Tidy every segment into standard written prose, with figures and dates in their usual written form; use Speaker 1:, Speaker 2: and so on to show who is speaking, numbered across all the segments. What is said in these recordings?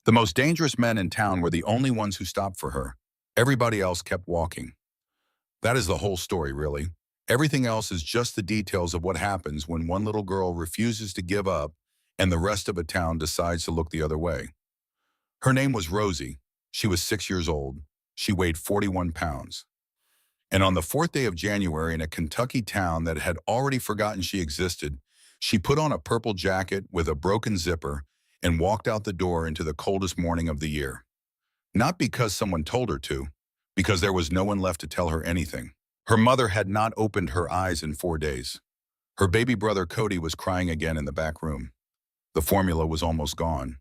Speaker 1: The most dangerous men in town were the only ones who stopped for her. Everybody else kept walking. That is the whole story, really. Everything else is just the details of what happens when one little girl refuses to give up and the rest of a town decides to look the other way. Her name was Rosie. She was 6 years old. She weighed 41 pounds. And on the 4th day of January, in a Kentucky town that had already forgotten she existed, she put on a purple jacket with a broken zipper and walked out the door into the coldest morning of the year. Not because someone told her to, because there was no one left to tell her anything. Her mother had not opened her eyes in 4 days. Her baby brother Cody was crying again in the back room. The formula was almost gone.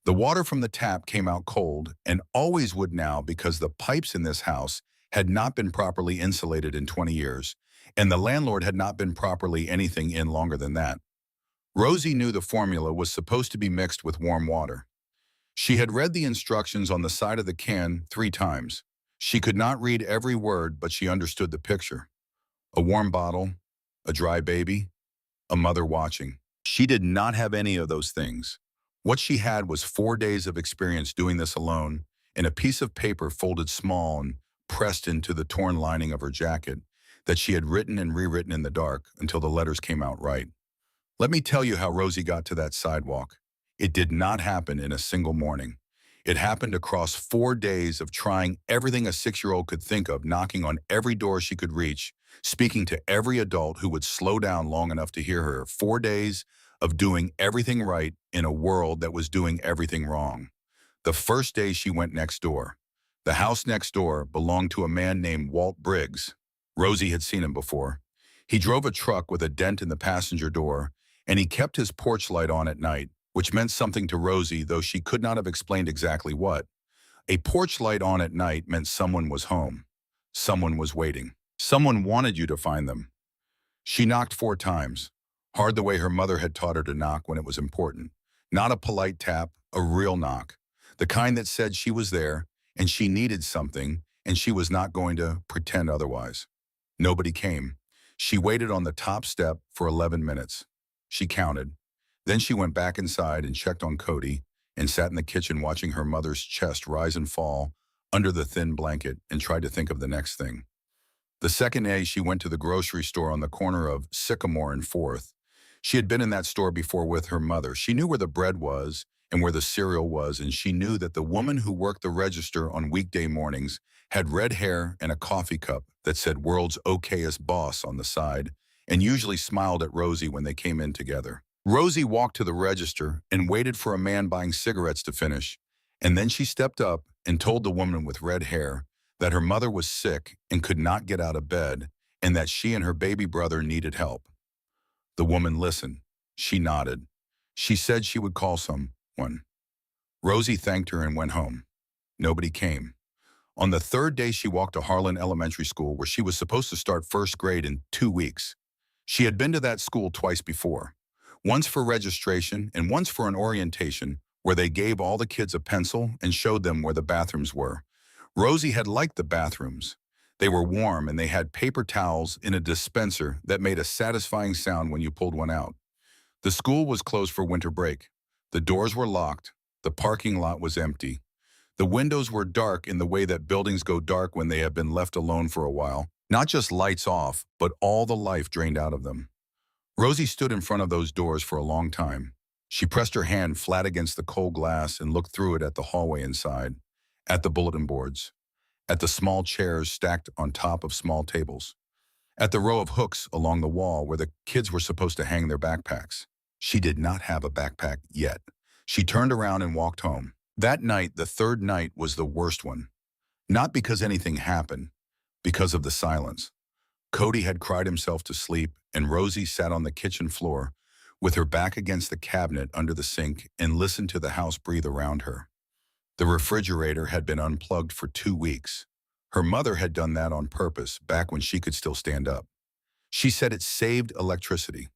Speaker 1: The water from the tap came out cold, and always would now because the pipes in this house had not been properly insulated in 20 years, and the landlord had not been properly anything in longer than that. Rosie knew the formula was supposed to be mixed with warm water. She had read the instructions on the side of the can 3 times. She could not read every word, but she understood the picture. A warm bottle, a dry baby, a mother watching. She did not have any of those things. What she had was 4 days of experience doing this alone, and a piece of paper folded small and pressed into the torn lining of her jacket that she had written and rewritten in the dark until the letters came out right. Let me tell you how Rosie got to that sidewalk. It did not happen in a single morning. It happened across 4 days of trying everything a 6-year-old could think of, knocking on every door she could reach, speaking to every adult who would slow down long enough to hear her. 4 days of doing everything right in a world that was doing everything wrong. The first day she went next door. The house next door belonged to a man named Walt Briggs. Rosie had seen him before. He drove a truck with a dent in the passenger door, and he kept his porch light on at night, which meant something to Rosie, though she could not have explained exactly what. A porch light on at night meant someone was home. Someone was waiting. Someone wanted you to find them. She knocked 4 times, hard the way her mother had taught her to knock when it was important. Not a polite tap, a real knock. The kind that said she was there, and she needed something, and she was not going to pretend otherwise. Nobody came. She waited on the top step for 11 minutes. She counted. Then she went back inside and checked on Cody and sat in the kitchen watching her mother's chest rise and fall under the thin blanket and tried to think of the next thing. The second day, she went to the grocery store on the corner of Sycamore and 4th. She had been in that store before with her mother. She knew where the bread was and where the cereal was, and she knew that the woman who worked the register on weekday mornings had red hair and a coffee cup that said "World's Okayest Boss" on the side, and usually smiled at Rosie when they came in together. Rosie walked to the register and waited for a man buying cigarettes to finish, and then she stepped up and told the woman with red hair that her mother was sick and could not get out of bed, and that she and her baby brother needed help. The woman listened. She nodded. She said she would call someone. Rosie thanked her and went home. Nobody came. On the 3rd day, she walked to Harlan Elementary School, where she was supposed to start 1st grade in 2 weeks. She had been to that school twice before. Once for registration and once for an orientation where they gave all the kids a pencil and showed them where the bathrooms were. Rosie had liked the bathrooms. They were warm and they had paper towels in a dispenser that made a satisfying sound when you pulled one out. The school was closed for winter break. The doors were locked. The parking lot was empty. The windows were dark in the way that buildings go dark when they have been left alone for a while. Not just lights off, but all the life drained out of them. Rosie stood in front of those doors for a long time. She pressed her hand flat against the cold glass and looked through it at the hallway inside, at the bulletin boards, at the small chairs stacked on top of small tables, at the row of hooks along the wall where the kids were supposed to hang their backpacks. She did not have a backpack yet. She turned around and walked home. That night, the 3rd night, was the worst one. Not because anything happened, because of the silence. Cody had cried himself to sleep, and Rosie sat on the kitchen floor with her back against the cabinet under the sink and listened to the house breathe around her. The refrigerator had been unplugged for 2 weeks. Her mother had done that on purpose back when she could still stand up. She said it saved electricity.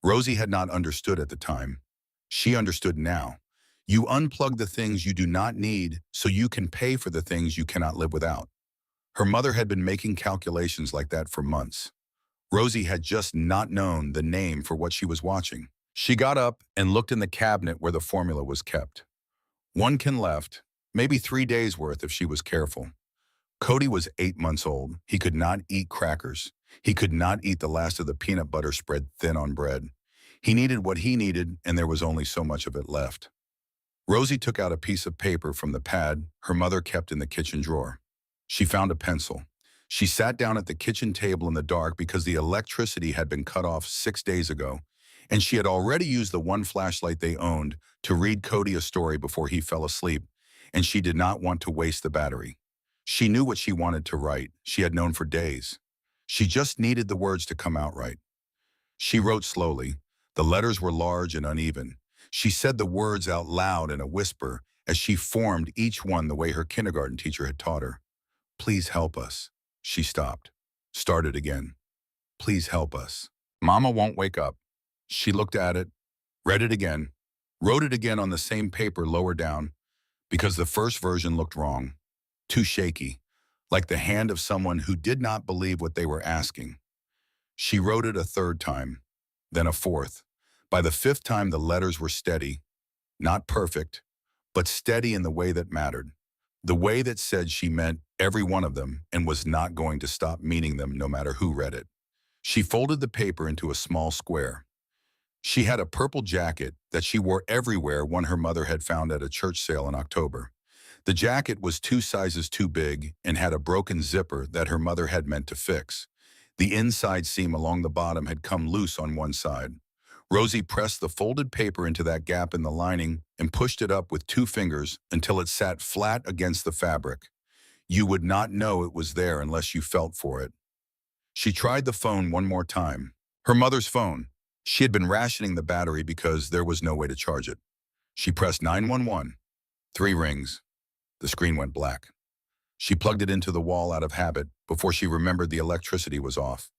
Speaker 1: Rosie had not understood at the time. She understood now. You unplug the things you do not need so you can pay for the things you cannot live without. Her mother had been making calculations like that for months. Rosie had just not known the name for what she was watching. She got up and looked in the cabinet where the formula was kept. One can left, maybe 3 days worth if she was careful. Cody was 8 months old. He could not eat crackers. He could not eat the last of the peanut butter spread thin on bread. He needed what he needed, and there was only so much of it left. Rosie took out a piece of paper from the pad her mother kept in the kitchen drawer. She found a pencil. She sat down at the kitchen table in the dark because the electricity had been cut off 6 days ago, and she had already used the one flashlight they owned to read Cody a story before he fell asleep, and she did not want to waste the battery. She knew what she wanted to write. She had known for days. She just needed the words to come out right. She wrote slowly. The letters were large and uneven. She said the words out loud in a whisper as she formed each one the way her kindergarten teacher had taught her. Please help us. She stopped. Started again. Please help us. Mama won't wake up. She looked at it, read it again, wrote it again on the same paper lower down because the first version looked wrong, too shaky, like the hand of someone who did not believe what they were asking. She wrote it a third time, then a fourth. By the fifth time, the letters were steady, not perfect, but steady in the way that mattered, the way that said she meant every one of them and was not going to stop meaning them no matter who read it. She folded the paper into a small square. She had a purple jacket that she wore everywhere one her mother had found at a church sale in October. The jacket was 2 sizes too big and had a broken zipper that her mother had meant to fix. The inside seam along the bottom had come loose on one side. Rosie pressed the folded paper into that gap in the lining and pushed it up with 2 fingers until it sat flat against the fabric. You would not know it was there unless you felt for it. She tried the phone one more time. Her mother's phone. She had been rationing the battery because there was no way to charge it. She pressed 911. 3 rings. The screen went black. She plugged it into the wall out of habit before she remembered the electricity was off.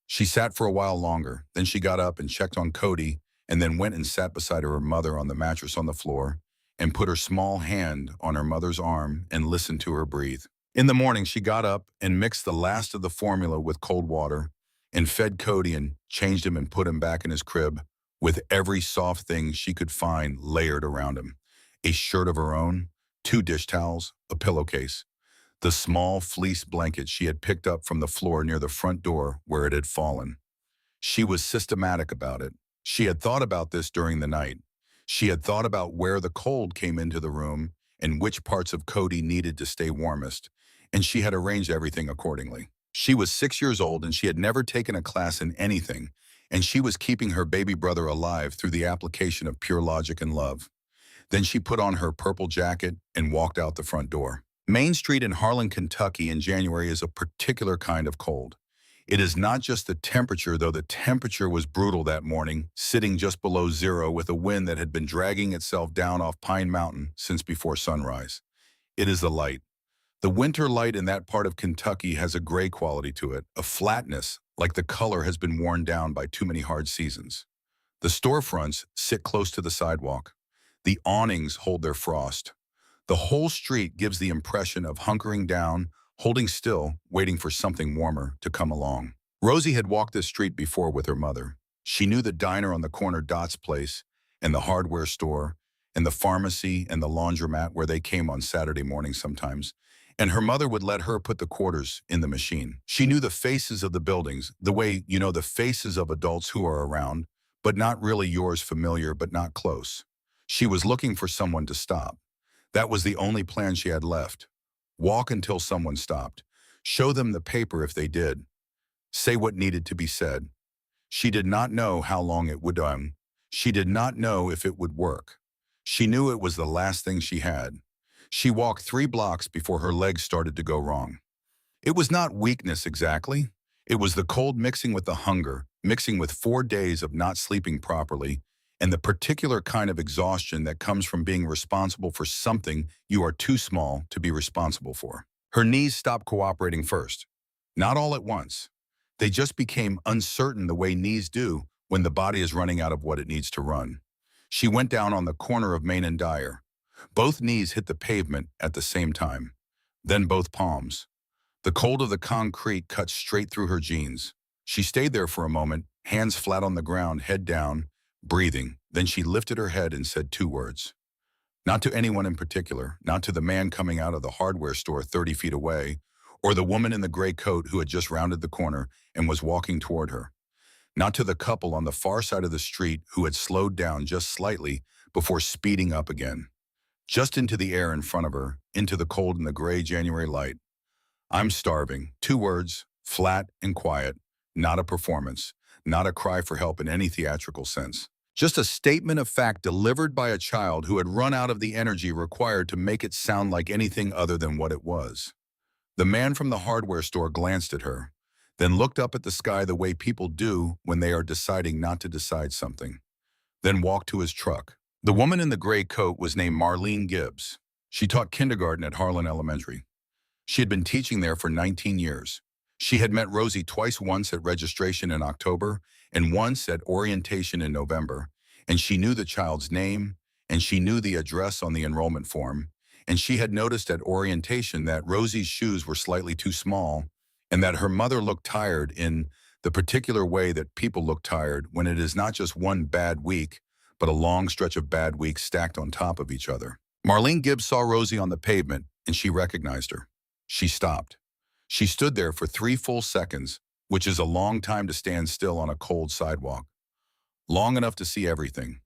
Speaker 1: She sat for a while longer, then she got up and checked on Cody and then went and sat beside her mother on the mattress on the floor and put her small hand on her mother's arm and listened to her breathe. In the morning, she got up and mixed the last of the formula with cold water and fed Cody and changed him and put him back in his crib with every soft thing she could find layered around him. A shirt of her own, 2 dish towels, a pillowcase, the small fleece blanket she had picked up from the floor near the front door where it had fallen. She was systematic about it. She had thought about this during the night. She had thought about where the cold came into the room and which parts of Cody needed to stay warmest, and she had arranged everything accordingly. She was 6 years old and she had never taken a class in anything, and she was keeping her baby brother alive through the application of pure logic and love. Then she put on her purple jacket and walked out the front door. Main Street in Harlan, Kentucky in January is a particular kind of cold. It is not just the temperature, though the temperature was brutal that morning, sitting just below zero with a wind that had been dragging itself down off Pine Mountain since before sunrise. It is the light. The winter light in that part of Kentucky has a gray quality to it, a flatness, like the color has been worn down by too many hard seasons. The storefronts sit close to the sidewalk. The awnings hold their frost. The whole street gives the impression of hunkering down, holding still, waiting for something warmer to come along. Rosie had walked this street before with her mother. She knew the diner on the corner Dot's place, and the hardware store, and the pharmacy and the laundromat where they came on Saturday mornings sometimes, and her mother would let her put the quarters in the machine. She knew the faces of the buildings, the way you know the faces of adults who are around, but not really yours, familiar but not close. She was looking for someone to stop. That was the only plan she had left. Walk until someone stopped. Show them the paper if they did. Say what needed to be said. She did not know how long it would She did not know if it would work. She knew it was the last thing she had. She walked 3 blocks before her legs started to go wrong. It was not weakness exactly. It was the cold mixing with the hunger, mixing with 4 days of not sleeping properly, and the particular kind of exhaustion that comes from being responsible for something you are too small to be responsible for. Her knees stopped cooperating first. Not all at once. They just became uncertain the way knees do when the body is running out of what it needs to run. She went down on the corner of Main and Dyer. Both knees hit the pavement at the same time. Then both palms. The cold of the concrete cut straight through her jeans. She stayed there for a moment, hands flat on the ground, head down, breathing. Then she lifted her head and said 2 words. Not to anyone in particular, not to the man coming out of the hardware store 30 feet away, or the woman in the gray coat who had just rounded the corner and was walking toward her. Not to the couple on the far side of the street who had slowed down just slightly before speeding up again. Just into the air in front of her, into the cold and the gray January light. I'm starving. 2 words, flat and quiet, not a performance, not a cry for help in any theatrical sense. Just a statement of fact delivered by a child who had run out of the energy required to make it sound like anything other than what it was. The man from the hardware store glanced at her, then looked up at the sky the way people do when they are deciding not to decide something, then walked to his truck. The woman in the gray coat was named Marlene Gibbs. She taught kindergarten at Harlan Elementary. She had been teaching there for 19 years. She had met Rosie twice, once at registration in October and once at orientation in November, and she knew the child's name, and she knew the address on the enrollment form, and she had noticed at orientation that Rosie's shoes were slightly too small and that her mother looked tired in the particular way that people look tired when it is not just one bad week, but a long stretch of bad weeks stacked on top of each other. Marlene Gibbs saw Rosie on the pavement, and she recognized her. She stopped. She stood there for 3 full seconds, which is a long time to stand still on a cold sidewalk. Long enough to see everything.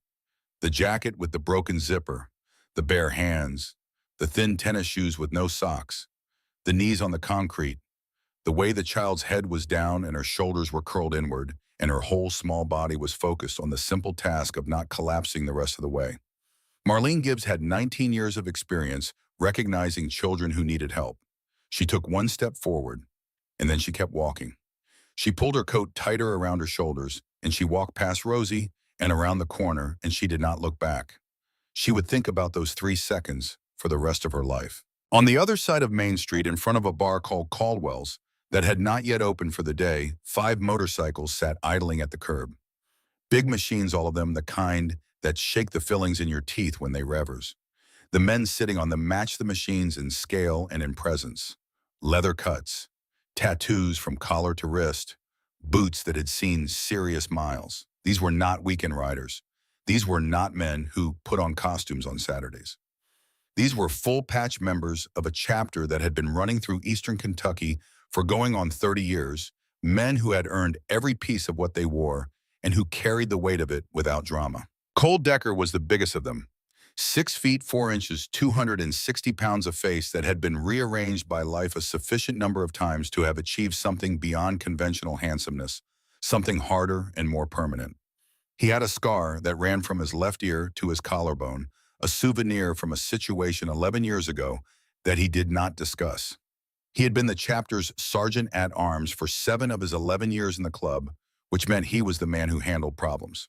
Speaker 1: The jacket with the broken zipper, the bare hands, the thin tennis shoes with no socks, the knees on the concrete, the way the child's head was down and her shoulders were curled inward, and her whole small body was focused on the simple task of not collapsing the rest of the way. Marlene Gibbs had 19 years of experience recognizing children who needed help. She took 1 step forward, and then she kept walking. She pulled her coat tighter around her shoulders, and she walked past Rosie and around the corner, and she did not look back. She would think about those 3 seconds for the rest of her life. On the other side of Main Street, in front of a bar called Caldwell's that had not yet opened for the day, 5 motorcycles sat idling at the curb. Big machines, all of them the kind that shake the fillings in your teeth when they revers. The men sitting on them matched the machines in scale and in presence. Leather cuts, tattoos from collar to wrist, boots that had seen serious miles. These were not weekend riders. These were not men who put on costumes on Saturdays. These were full-patch members of a chapter that had been running through eastern Kentucky for going on 30 years, men who had earned every piece of what they wore and who carried the weight of it without drama. Cole Decker was the biggest of them. 6 feet 4 inches, 260 pounds of face that had been rearranged by life a sufficient number of times to have achieved something beyond conventional handsomeness, something harder and more permanent. He had a scar that ran from his left ear to his collarbone, a souvenir from a situation 11 years ago that he did not discuss. He had been the chapter's sergeant-at-arms for 7 of his 11 years in the club, which meant he was the man who handled problems,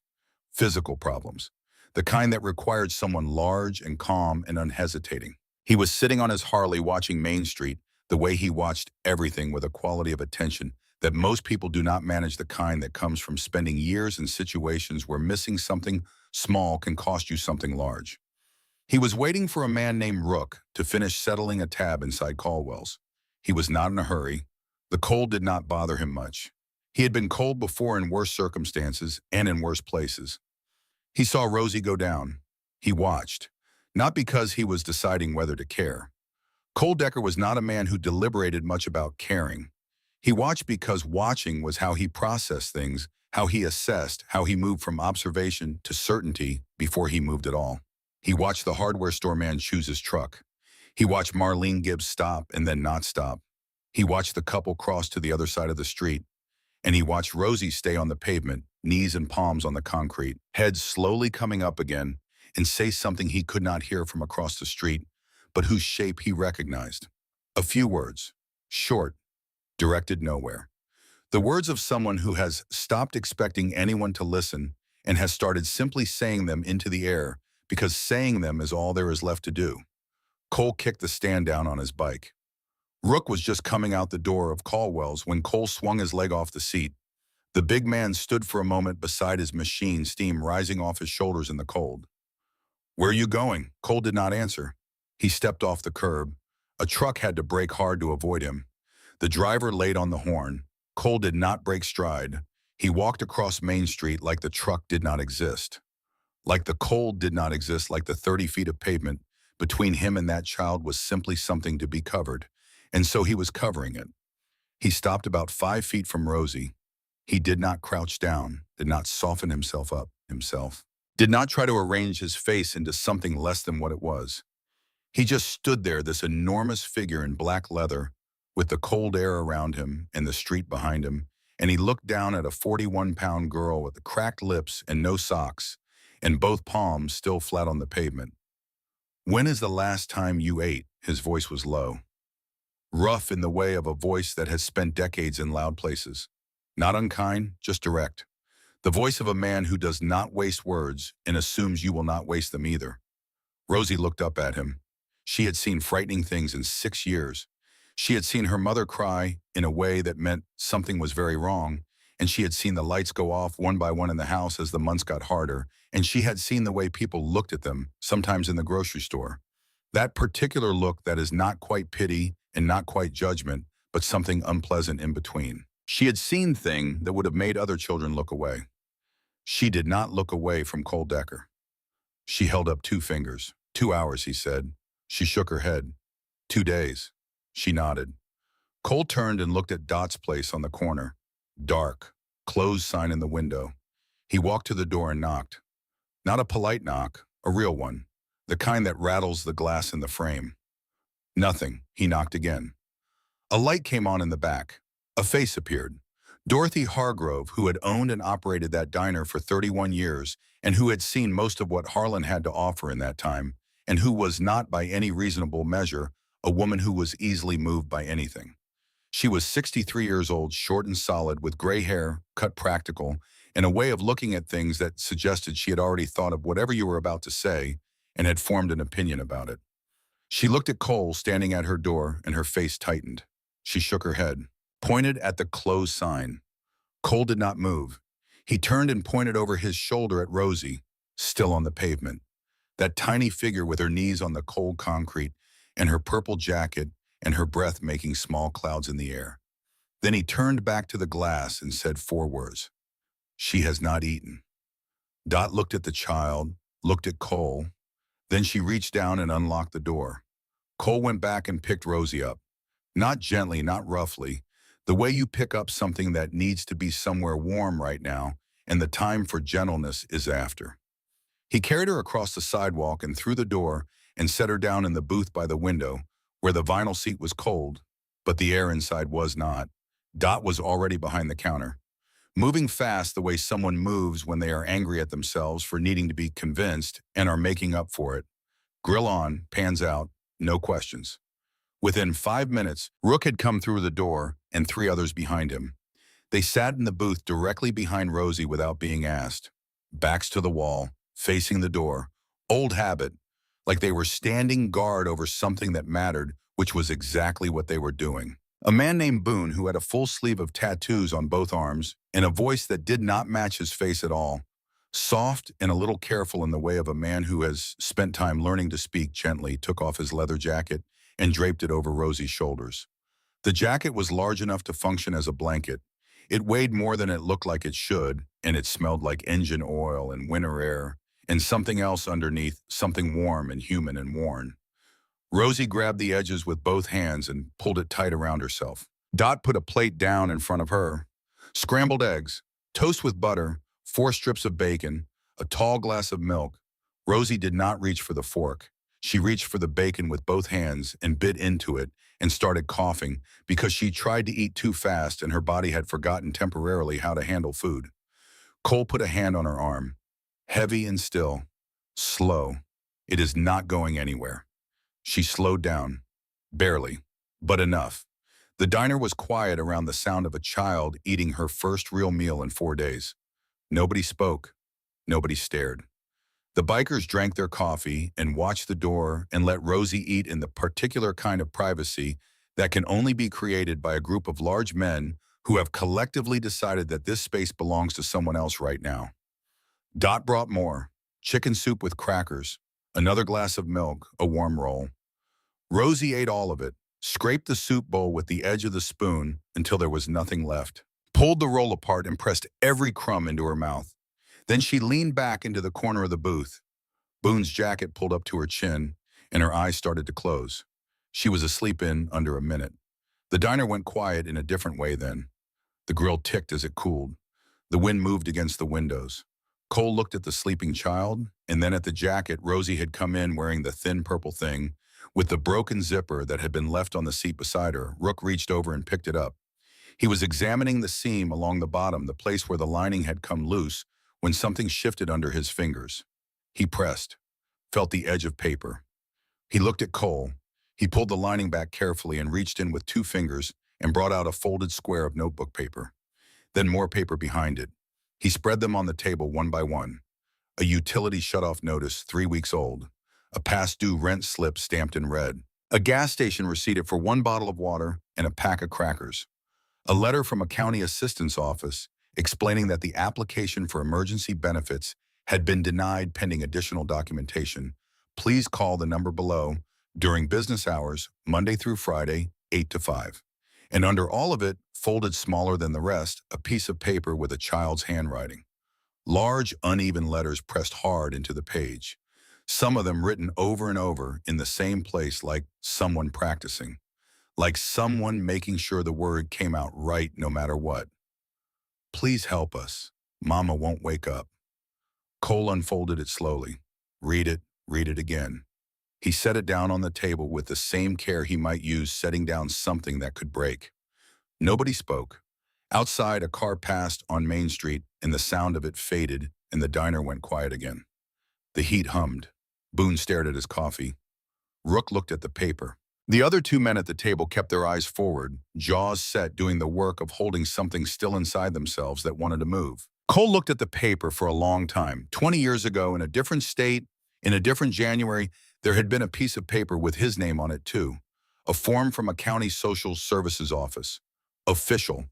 Speaker 1: physical problems, the kind that required someone large and calm and unhesitating. He was sitting on his Harley watching Main Street the way he watched everything, with a quality of attention that most people do not manage, the kind that comes from spending years in situations where missing something small can cost you something large. He was waiting for a man named Rook to finish settling a tab inside Caldwell's. He was not in a hurry. The cold did not bother him much. He had been cold before in worse circumstances and in worse places. He saw Rosie go down. He watched, not because he was deciding whether to care. Cole Decker was not a man who deliberated much about caring. He watched because watching was how he processed things, how he assessed, how he moved from observation to certainty before he moved at all. He watched the hardware store man choose his truck. He watched Marlene Gibbs stop and then not stop. He watched the couple cross to the other side of the street. And he watched Rosie stay on the pavement, knees and palms on the concrete, head slowly coming up again, and say something he could not hear from across the street, but whose shape he recognized. A few words, short, directed nowhere. The words of someone who has stopped expecting anyone to listen and has started simply saying them into the air because saying them is all there is left to do. Cole kicked the stand down on his bike. Rook was just coming out the door of Caldwell's when Cole swung his leg off the seat. The big man stood for a moment beside his machine, steam rising off his shoulders in the cold. "Where are you going?" Cole did not answer. He stepped off the curb. A truck had to brake hard to avoid him. The driver laid on the horn. Cole did not break stride. He walked across Main Street like the truck did not exist. Like the cold did not exist, like the 30 feet of pavement between him and that child was simply something to be covered. And so he was covering it. He stopped about 5 feet from Rosie. He did not crouch down, did not soften himself, did not try to arrange his face into something less than what it was. He just stood there, this enormous figure in black leather, with the cold air around him and the street behind him, and he looked down at a 41-pound girl with the cracked lips and no socks, and both palms still flat on the pavement. "When is the last time you ate?" His voice was low, rough in the way of a voice that has spent decades in loud places. Not unkind, just direct. The voice of a man who does not waste words and assumes you will not waste them either. Rosie looked up at him. She had seen frightening things in 6 years. She had seen her mother cry in a way that meant something was very wrong, and she had seen the lights go off one by one in the house as the months got harder, and she had seen the way people looked at them, sometimes in the grocery store. That particular look that is not quite pity and not quite judgment, but something unpleasant in between. She had seen things that would have made other children look away. She did not look away from Cole Decker. She held up 2 fingers. 2 hours, he said. She shook her head. 2 days. She nodded. Cole turned and looked at Dot's place on the corner. Dark. Closed sign in the window. He walked to the door and knocked. Not a polite knock, a real one. The kind that rattles the glass in the frame. Nothing. He knocked again. A light came on in the back. A face appeared. Dorothy Hargrove, who had owned and operated that diner for 31 years and who had seen most of what Harlan had to offer in that time, and who was not by any reasonable measure a woman who was easily moved by anything. She was 63 years old, short and solid, with gray hair, cut practical, and a way of looking at things that suggested she had already thought of whatever you were about to say and had formed an opinion about it. She looked at Cole standing at her door, and her face tightened. She shook her head, pointed at the closed sign. Cole did not move. He turned and pointed over his shoulder at Rosie, still on the pavement. That tiny figure with her knees on the cold concrete and her purple jacket and her breath making small clouds in the air. Then he turned back to the glass and said 4 words. "She has not eaten." Dot looked at the child, looked at Cole. Then she reached down and unlocked the door. Cole went back and picked Rosie up. Not gently, not roughly. The way you pick up something that needs to be somewhere warm right now, and the time for gentleness is after. He carried her across the sidewalk and through the door and set her down in the booth by the window, where the vinyl seat was cold, but the air inside was not. Dot was already behind the counter, moving fast the way someone moves when they are angry at themselves for needing to be convinced and are making up for it. Grill on, pans out, no questions. Within 5 minutes, Rook had come through the door and 3 others behind him. They sat in the booth directly behind Rosie without being asked. Backs to the wall, facing the door. Old habit, like they were standing guard over something that mattered, which was exactly what they were doing. A man named Boone, who had a full sleeve of tattoos on both arms and a voice that did not match his face at all. Soft and a little careful in the way of a man who has spent time learning to speak gently, took off his leather jacket and draped it over Rosie's shoulders. The jacket was large enough to function as a blanket. It weighed more than it looked like it should, and it smelled like engine oil and winter air, and something else underneath, something warm and human and worn. Rosie grabbed the edges with both hands and pulled it tight around herself. Dot put a plate down in front of her. Scrambled eggs, toast with butter, 4 strips of bacon, a tall glass of milk. Rosie did not reach for the fork. She reached for the bacon with both hands and bit into it and started coughing because she tried to eat too fast and her body had forgotten temporarily how to handle food. Cole put a hand on her arm. Heavy and still. Slow. It is not going anywhere. She slowed down. Barely, but enough. The diner was quiet around the sound of a child eating her first real meal in 4 days. Nobody spoke. Nobody stared. The bikers drank their coffee and watched the door and let Rosie eat in the particular kind of privacy that can only be created by a group of large men who have collectively decided that this space belongs to someone else right now. Dot brought more. Chicken soup with crackers, another glass of milk, a warm roll. Rosie ate all of it, scraped the soup bowl with the edge of the spoon until there was nothing left, pulled the roll apart and pressed every crumb into her mouth. Then she leaned back into the corner of the booth. Boone's jacket pulled up to her chin, and her eyes started to close. She was asleep in under a minute. The diner went quiet in a different way then. The grill ticked as it cooled. The wind moved against the windows. Cole looked at the sleeping child, and then at the jacket Rosie had come in wearing, the thin purple thing, with the broken zipper that had been left on the seat beside her. Rook reached over and picked it up. He was examining the seam along the bottom, the place where the lining had come loose, when something shifted under his fingers. He pressed, felt the edge of paper. He looked at Cole. He pulled the lining back carefully and reached in with 2 fingers and brought out a folded square of notebook paper. Then more paper behind it. He spread them on the table one by one. A utility shutoff notice 3 weeks old. A past due rent slip stamped in red. A gas station receipt for 1 bottle of water and a pack of crackers. A letter from a county assistance office explaining that the application for emergency benefits had been denied pending additional documentation. Please call the number below during business hours, Monday through Friday, 8 to 5. And under all of it, folded smaller than the rest, a piece of paper with a child's handwriting. Large, uneven letters pressed hard into the page. Some of them written over and over in the same place, like someone practicing. Like someone making sure the word came out right no matter what. Please help us. Mama won't wake up. Cole unfolded it slowly. Read it again. He set it down on the table with the same care he might use setting down something that could break. Nobody spoke. Outside, a car passed on Main Street, and the sound of it faded, and the diner went quiet again. The heat hummed. Boone stared at his coffee. Rook looked at the paper. The other 2 men at the table kept their eyes forward, jaws set, doing the work of holding something still inside themselves that wanted to move. Cole looked at the paper for a long time. 20 years ago, in a different state, in a different January, there had been a piece of paper with his name on it too. A form from a county social services office. Official.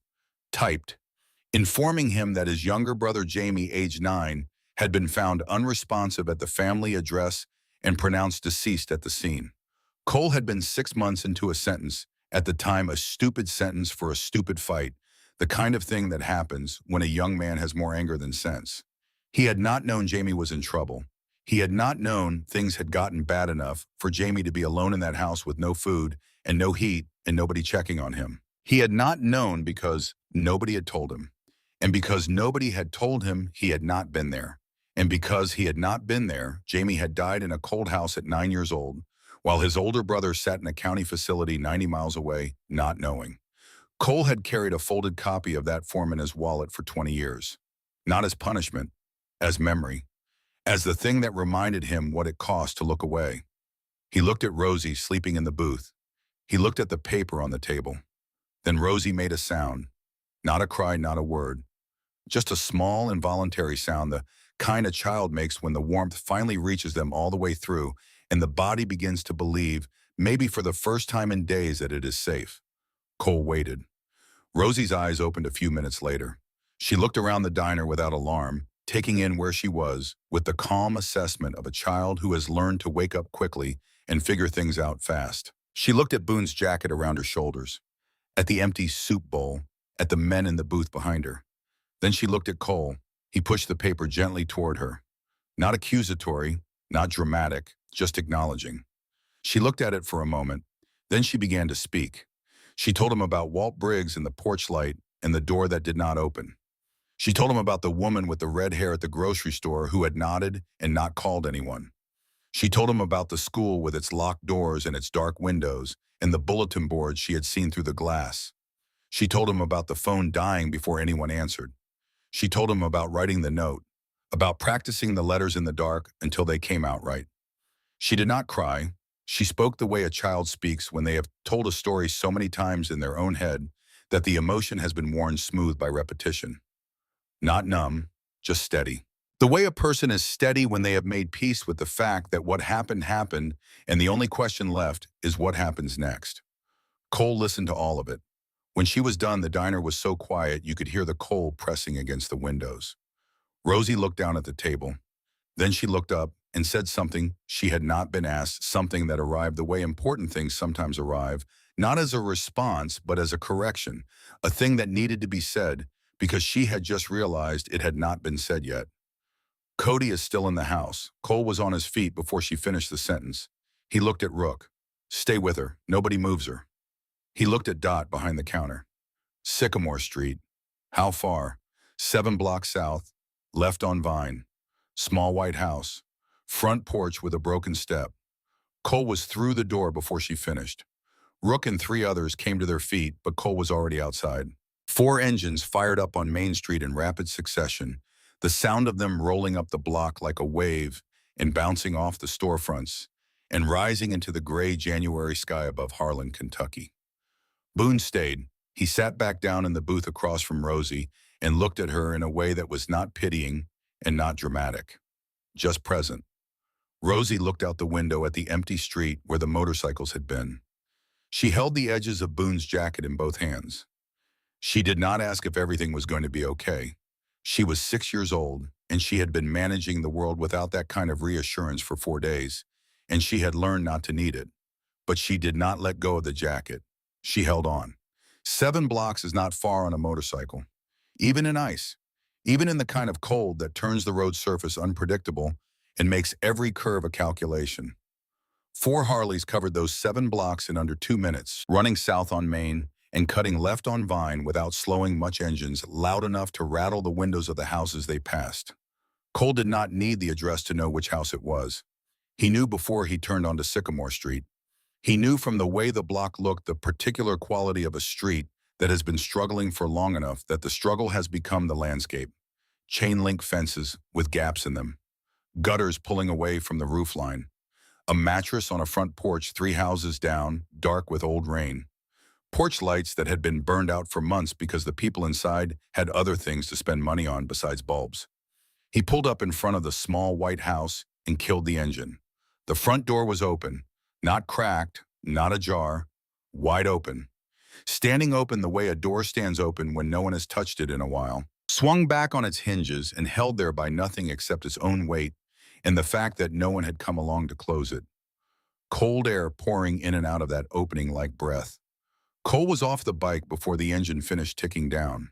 Speaker 1: Typed. Informing him that his younger brother Jamie, age 9, had been found unresponsive at the family address and pronounced deceased at the scene. Cole had been 6 months into a sentence, at the time a stupid sentence for a stupid fight, the kind of thing that happens when a young man has more anger than sense. He had not known Jamie was in trouble. He had not known things had gotten bad enough for Jamie to be alone in that house with no food and no heat and nobody checking on him. He had not known because nobody had told him. And because nobody had told him, he had not been there. And because he had not been there, Jamie had died in a cold house at 9 years old, while his older brother sat in a county facility 90 miles away, not knowing. Cole had carried a folded copy of that form in his wallet for 20 years. Not as punishment, as memory, as the thing that reminded him what it cost to look away. He looked at Rosie sleeping in the booth. He looked at the paper on the table. Then Rosie made a sound. Not a cry, not a word. Just a small, involuntary sound, the kind a child makes when the warmth finally reaches them all the way through and the body begins to believe, maybe for the first time in days, that it is safe. Cole waited. Rosie's eyes opened a few minutes later. She looked around the diner without alarm, taking in where she was with the calm assessment of a child who has learned to wake up quickly and figure things out fast. She looked at Boone's jacket around her shoulders, at the empty soup bowl, at the men in the booth behind her. Then she looked at Cole. He pushed the paper gently toward her. Not accusatory, not dramatic, just acknowledging. She looked at it for a moment. Then she began to speak. She told him about Walt Briggs and the porch light and the door that did not open. She told him about the woman with the red hair at the grocery store who had nodded and not called anyone. She told him about the school with its locked doors and its dark windows and the bulletin boards she had seen through the glass. She told him about the phone dying before anyone answered. She told him about writing the note, about practicing the letters in the dark until they came out right. She did not cry. She spoke the way a child speaks when they have told a story so many times in their own head that the emotion has been worn smooth by repetition. Not numb, just steady. The way a person is steady when they have made peace with the fact that what happened happened and the only question left is what happens next. Cole listened to all of it. When she was done, the diner was so quiet you could hear the coal pressing against the windows. Rosie looked down at the table. Then she looked up and said something she had not been asked, something that arrived the way important things sometimes arrive, not as a response, but as a correction, a thing that needed to be said because she had just realized it had not been said yet. Cody is still in the house. Cole was on his feet before she finished the sentence. He looked at Rook. Stay with her. Nobody moves her. He looked at Dot behind the counter. Sycamore Street. How far? 7 blocks south. Left on Vine. Small white house. Front porch with a broken step. Cole was through the door before she finished. Rook and 3 others came to their feet, but Cole was already outside. 4 engines fired up on Main Street in rapid succession, the sound of them rolling up the block like a wave and bouncing off the storefronts and rising into the gray January sky above Harlan, Kentucky. Boone stayed. He sat back down in the booth across from Rosie and looked at her in a way that was not pitying and not dramatic, just present. Rosie looked out the window at the empty street where the motorcycles had been. She held the edges of Boone's jacket in both hands. She did not ask if everything was going to be okay. She was 6 years old, and she had been managing the world without that kind of reassurance for 4 days, and she had learned not to need it. But she did not let go of the jacket. She held on. 7 blocks is not far on a motorcycle, even in ice, even in the kind of cold that turns the road surface unpredictable and makes every curve a calculation. 4 Harleys covered those 7 blocks in under 2 minutes, running south on Main and cutting left on Vine without slowing much engines loud enough to rattle the windows of the houses they passed. Cole did not need the address to know which house it was. He knew before he turned onto Sycamore Street. He knew from the way the block looked the particular quality of a street that has been struggling for long enough that the struggle has become the landscape. Chain-link fences with gaps in them. Gutters pulling away from the roofline. A mattress on a front porch 3 houses down, dark with old rain. Porch lights that had been burned out for months because the people inside had other things to spend money on besides bulbs. He pulled up in front of the small white house and killed the engine. The front door was open, not cracked, not ajar, wide open. Standing open the way a door stands open when no one has touched it in a while. Swung back on its hinges and held there by nothing except its own weight and the fact that no one had come along to close it. Cold air pouring in and out of that opening like breath. Cole was off the bike before the engine finished ticking down.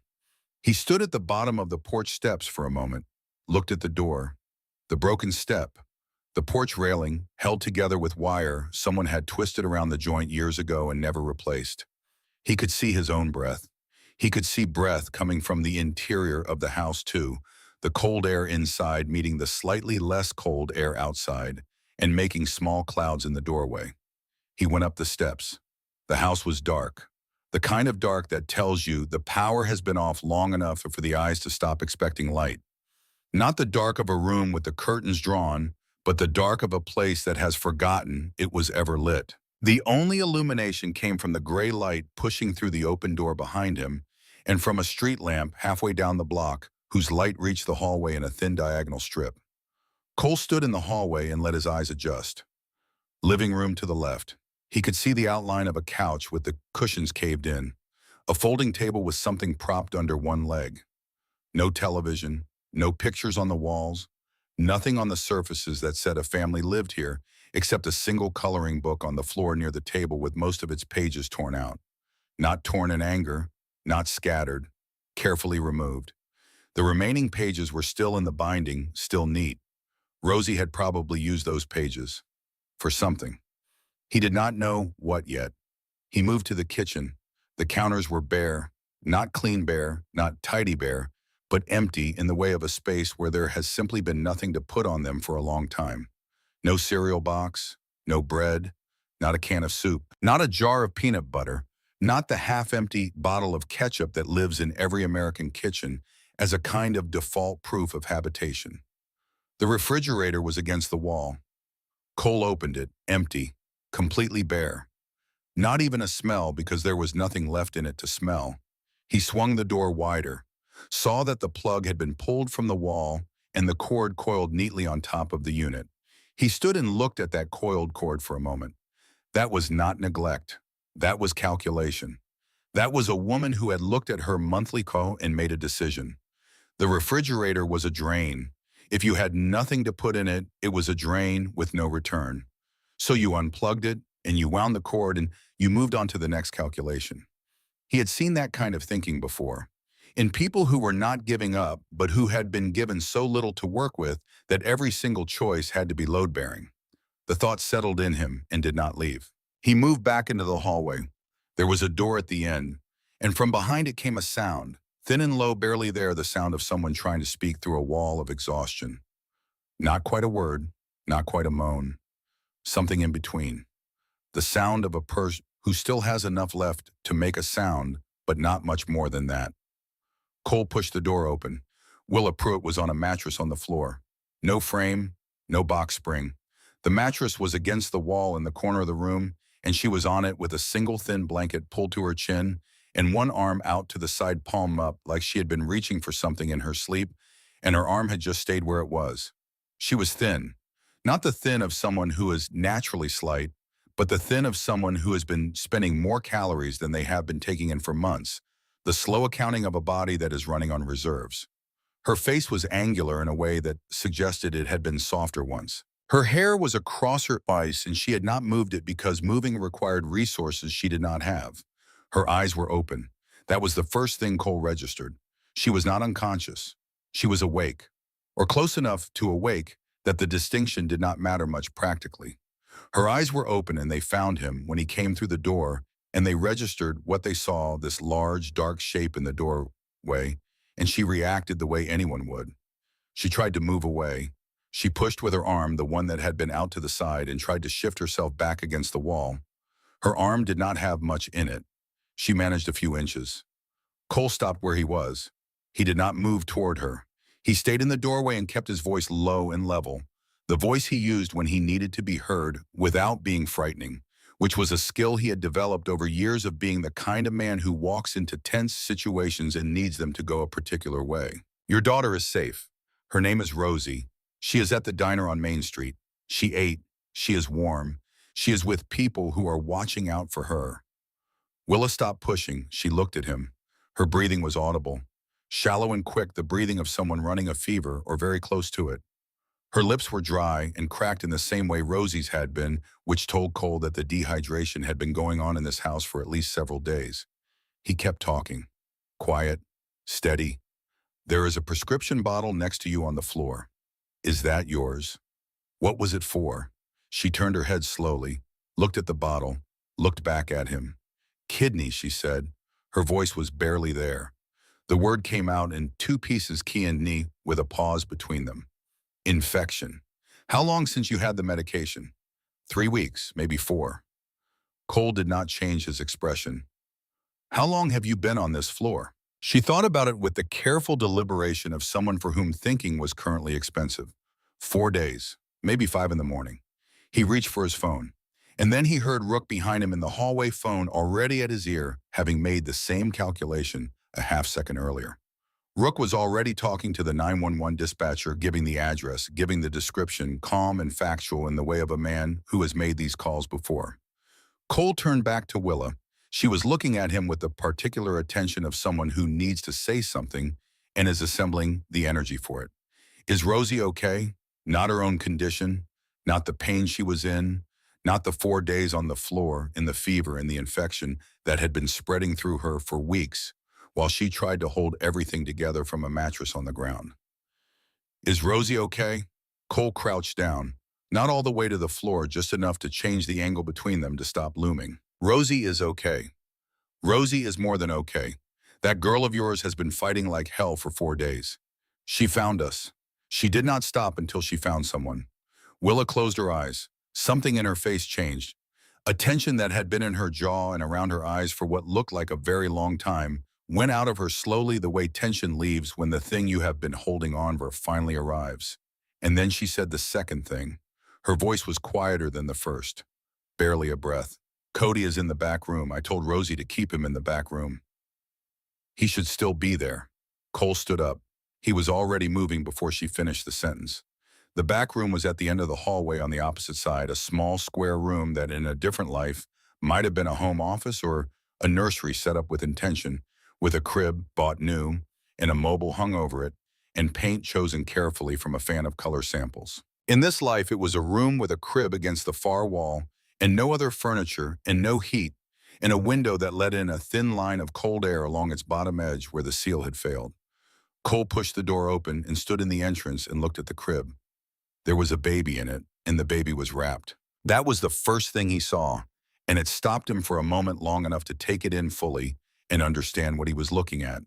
Speaker 1: He stood at the bottom of the porch steps for a moment, looked at the door, the broken step, the porch railing held together with wire someone had twisted around the joint years ago and never replaced. He could see his own breath. He could see breath coming from the interior of the house too, the cold air inside meeting the slightly less cold air outside and making small clouds in the doorway. He went up the steps. The house was dark, the kind of dark that tells you the power has been off long enough for the eyes to stop expecting light. Not the dark of a room with the curtains drawn, but the dark of a place that has forgotten it was ever lit. The only illumination came from the gray light pushing through the open door behind him and from a street lamp halfway down the block whose light reached the hallway in a thin diagonal strip. Cole stood in the hallway and let his eyes adjust. Living room to the left. He could see the outline of a couch with the cushions caved in, a folding table with something propped under one leg. No television, no pictures on the walls, nothing on the surfaces that said a family lived here, except a single coloring book on the floor near the table with most of its pages torn out. Not torn in anger, not scattered, carefully removed. The remaining pages were still in the binding, still neat. Rosie had probably used those pages for something. He did not know what yet. He moved to the kitchen. The counters were bare, not clean bare, not tidy bare, but empty in the way of a space where there has simply been nothing to put on them for a long time. No cereal box, no bread, not a can of soup, not a jar of peanut butter, not the half-empty bottle of ketchup that lives in every American kitchen as a kind of default proof of habitation. The refrigerator was against the wall. Cole opened it, empty, completely bare. Not even a smell because there was nothing left in it to smell. He swung the door wider, saw that the plug had been pulled from the wall and the cord coiled neatly on top of the unit. He stood and looked at that coiled cord for a moment. That was not neglect. That was calculation. That was a woman who had looked at her monthly call and made a decision. The refrigerator was a drain. If you had nothing to put in it, it was a drain with no return. So you unplugged it, and you wound the cord, and you moved on to the next calculation. He had seen that kind of thinking before. in people who were not giving up, but who had been given so little to work with that every single choice had to be load-bearing. The thought settled in him and did not leave. He moved back into the hallway. There was a door at the end, and from behind it came a sound, thin and low, barely there, the sound of someone trying to speak through a wall of exhaustion. Not quite a word, not quite a moan, something in between. The sound of a person who still has enough left to make a sound, but not much more than that. Cole pushed the door open. Willa Pruitt was on a mattress on the floor. No frame, no box spring. The mattress was against the wall in the corner of the room, and she was on it with a single thin blanket pulled to her chin and one arm out to the side, palm up, like she had been reaching for something in her sleep, and her arm had just stayed where it was. She was thin. Not the thin of someone who is naturally slight, but the thin of someone who has been spending more calories than they have been taking in for months, the slow accounting of a body that is running on reserves. Her face was angular in a way that suggested it had been softer once. Her hair was across her face, and she had not moved it because moving required resources she did not have. Her eyes were open. That was the first thing Cole registered. She was not unconscious. She was awake, or close enough to awake that the distinction did not matter much practically. Her eyes were open, and they found him when he came through the door, and they registered what they saw, this large, dark shape in the doorway, and she reacted the way anyone would. She tried to move away. She pushed with her arm, the one that had been out to the side, and tried to shift herself back against the wall. Her arm did not have much in it. She managed a few inches. Cole stopped where he was. He did not move toward her. He stayed in the doorway and kept his voice low and level, the voice he used when he needed to be heard without being frightening, which was a skill he had developed over years of being the kind of man who walks into tense situations and needs them to go a particular way. Your daughter is safe. Her name is Rosie. She is at the diner on Main Street. She ate. She is warm. She is with people who are watching out for her. Willa stopped pushing. She looked at him. Her breathing was audible. Shallow and quick, the breathing of someone running a fever or very close to it. Her lips were dry and cracked in the same way Rosie's had been, which told Cole that the dehydration had been going on in this house for at least several days. He kept talking. Quiet, steady. There is a prescription bottle next to you on the floor. Is that yours? What was it for? She turned her head slowly, looked at the bottle, looked back at him. Kidney, she said. Her voice was barely there. The word came out in two pieces, key and knee, with a pause between them. Infection. How long since you had the medication? 3 weeks, maybe 4. Cole did not change his expression. How long have you been on this floor? She thought about it with the careful deliberation of someone for whom thinking was currently expensive. 4 days, maybe 5 in the morning. He reached for his phone, and then he heard Rook behind him in the hallway, phone already at his ear, having made the same calculation a half-second earlier. Rook was already talking to the 911 dispatcher, giving the address, giving the description, calm and factual in the way of a man who has made these calls before. Cole turned back to Willa. She was looking at him with the particular attention of someone who needs to say something and is assembling the energy for it. Is Rosie okay? Not her own condition, not the pain she was in, not the 4 days on the floor and the fever and the infection that had been spreading through her for weeks, while she tried to hold everything together from a mattress on the ground. Is Rosie okay? Cole crouched down, not all the way to the floor, just enough to change the angle between them to stop looming. Rosie is okay. Rosie is more than okay. That girl of yours has been fighting like hell for 4 days. She found us. She did not stop until she found someone. Willa closed her eyes. Something in her face changed. A tension that had been in her jaw and around her eyes for what looked like a very long time went out of her slowly, the way tension leaves when the thing you have been holding on for finally arrives. And then she said the second thing. Her voice was quieter than the first. Barely a breath. Cody is in the back room. I told Rosie to keep him in the back room. He should still be there. Cole stood up. He was already moving before she finished the sentence. The back room was at the end of the hallway on the opposite side, a small square room that in a different life might have been a home office or a nursery set up with intention, with a crib bought new and a mobile hung over it, and paint chosen carefully from a fan of color samples. In this life, it was a room with a crib against the far wall, and no other furniture and no heat, and a window that let in a thin line of cold air along its bottom edge where the seal had failed. Cole pushed the door open and stood in the entrance and looked at the crib. There was a baby in it, and the baby was wrapped. That was the first thing he saw, and it stopped him for a moment long enough to take it in fully and understand what he was looking at.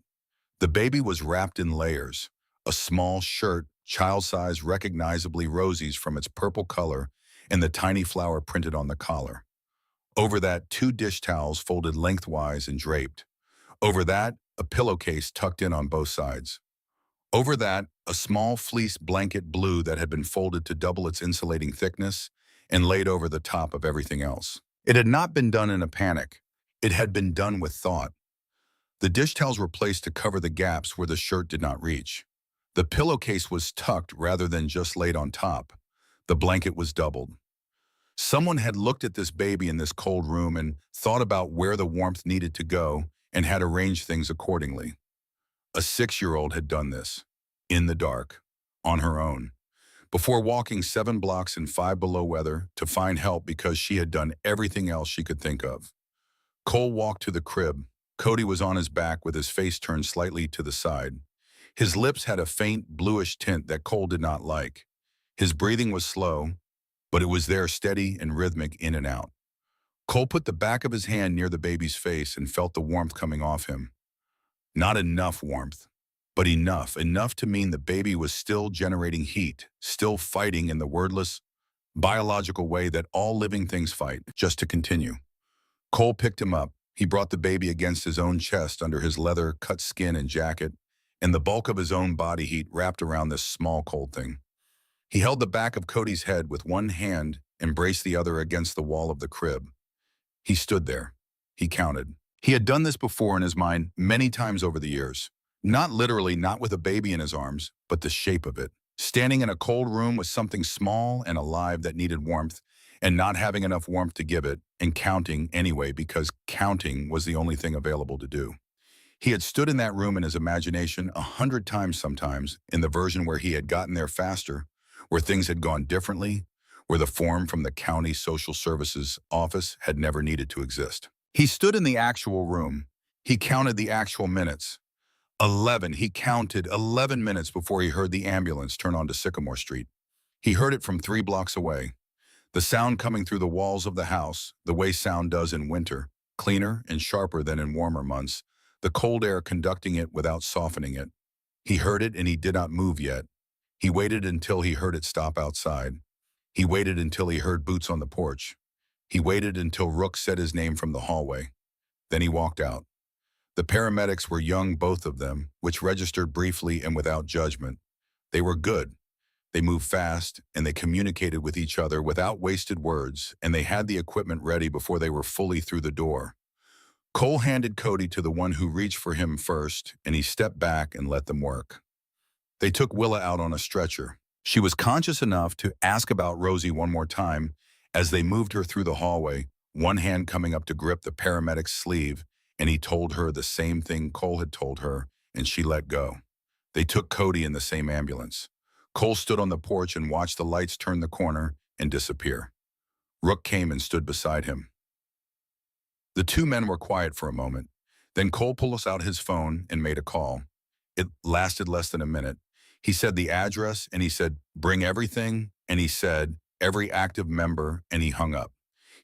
Speaker 1: The baby was wrapped in layers, a small shirt, child-sized, recognizably rosies from its purple color, and the tiny flower printed on the collar. Over that, 2 dish towels folded lengthwise and draped. Over that, a pillowcase tucked in on both sides. Over that, a small fleece blanket blue that had been folded to double its insulating thickness and laid over the top of everything else. It had not been done in a panic. It had been done with thought. The dish towels were placed to cover the gaps where the shirt did not reach. The pillowcase was tucked rather than just laid on top. The blanket was doubled. Someone had looked at this baby in this cold room and thought about where the warmth needed to go and had arranged things accordingly. A 6-year-old had done this, in the dark, on her own, before walking 7 blocks in 5 below weather to find help because she had done everything else she could think of. Cole walked to the crib. Cody was on his back with his face turned slightly to the side. His lips had a faint bluish tint that Cole did not like. His breathing was slow, but it was there steady and rhythmic in and out. Cole put the back of his hand near the baby's face and felt the warmth coming off him. Not enough warmth, but enough to mean the baby was still generating heat, still fighting in the wordless, biological way that all living things fight, just to continue. Cole picked him up. He brought the baby against his own chest under his leather, cut skin and jacket, and the bulk of his own body heat wrapped around this small cold thing. He held the back of Cody's head with one hand and braced the other against the wall of the crib. He stood there. He counted. He had done this before in his mind many times over the years. Not literally, not with a baby in his arms, but the shape of it. Standing in a cold room with something small and alive that needed warmth, and not having enough warmth to give it, and counting anyway because counting was the only thing available to do. He had stood in that room in his imagination 100 times sometimes, in the version where he had gotten there faster, where things had gone differently, where the form from the county social services office had never needed to exist. He stood in the actual room. He counted the actual minutes. 11. He counted 11 minutes before he heard the ambulance turn onto Sycamore Street. He heard it from 3 blocks away. The sound coming through the walls of the house, the way sound does in winter, cleaner and sharper than in warmer months, the cold air conducting it without softening it. He heard it and he did not move yet. He waited until he heard it stop outside. He waited until he heard boots on the porch. He waited until Rook said his name from the hallway. Then he walked out. The paramedics were young, both of them, which registered briefly and without judgment. They were good. They moved fast, and they communicated with each other without wasted words, and they had the equipment ready before they were fully through the door. Cole handed Cody to the one who reached for him first, and he stepped back and let them work. They took Willa out on a stretcher. She was conscious enough to ask about Rosie one more time as they moved her through the hallway, one hand coming up to grip the paramedic's sleeve, and he told her the same thing Cole had told her, and she let go. They took Cody in the same ambulance. Cole stood on the porch and watched the lights turn the corner and disappear. Rook came and stood beside him. The 2 men were quiet for a moment. Then Cole pulled out his phone and made a call. It lasted less than a minute. He said the address, and he said, "Bring everything," and he said, "Every active member," and he hung up.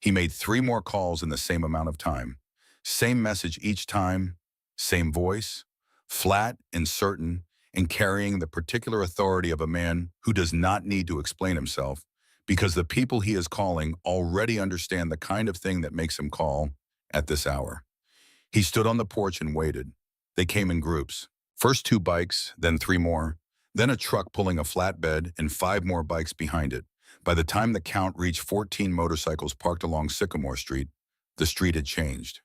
Speaker 1: He made 3 more calls in the same amount of time. Same message each time, same voice, flat and certain, and carrying the particular authority of a man who does not need to explain himself, because the people he is calling already understand the kind of thing that makes him call at this hour. He stood on the porch and waited. They came in groups. First 2 bikes, then 3 more, then a truck pulling a flatbed and 5 more bikes behind it. By the time the count reached 14 motorcycles parked along Sycamore Street, the street had changed.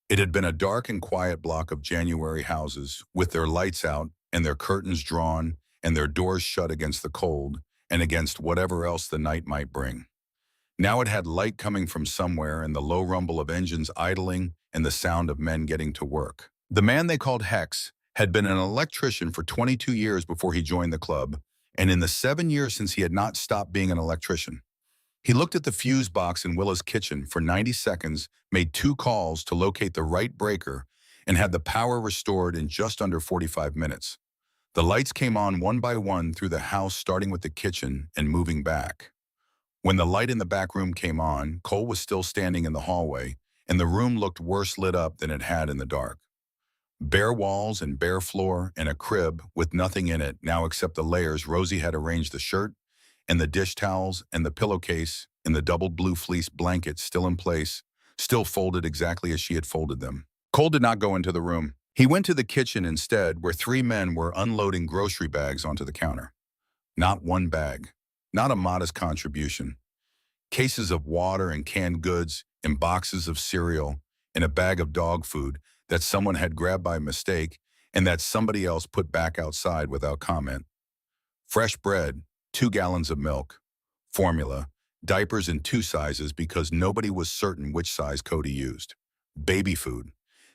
Speaker 1: It had been a dark and quiet block of January houses with their lights out and their curtains drawn and their doors shut against the cold and against whatever else the night might bring. Now it had light coming from somewhere and the low rumble of engines idling and the sound of men getting to work. The man they called Hex had been an electrician for 22 years before he joined the club, and in the 7 years since he had not stopped being an electrician. He looked at the fuse box in Willa's kitchen for 90 seconds, made 2 calls to locate the right breaker, and had the power restored in just under 45 minutes. The lights came on one by one through the house, starting with the kitchen and moving back. When the light in the back room came on, Cole was still standing in the hallway, and the room looked worse lit up than it had in the dark. Bare walls and bare floor and a crib with nothing in it now except the layers Rosie had arranged, the shirt and the dish towels and the pillowcase and the doubled blue fleece blanket still in place, still folded exactly as she had folded them. Cole did not go into the room. He went to the kitchen instead, where 3 men were unloading grocery bags onto the counter. Not one bag, not a modest contribution. Cases of water and canned goods and boxes of cereal and a bag of dog food that someone had grabbed by mistake and that somebody else put back outside without comment. Fresh bread, 2 gallons of milk, formula, diapers in 2 sizes because nobody was certain which size Cody used. Baby food,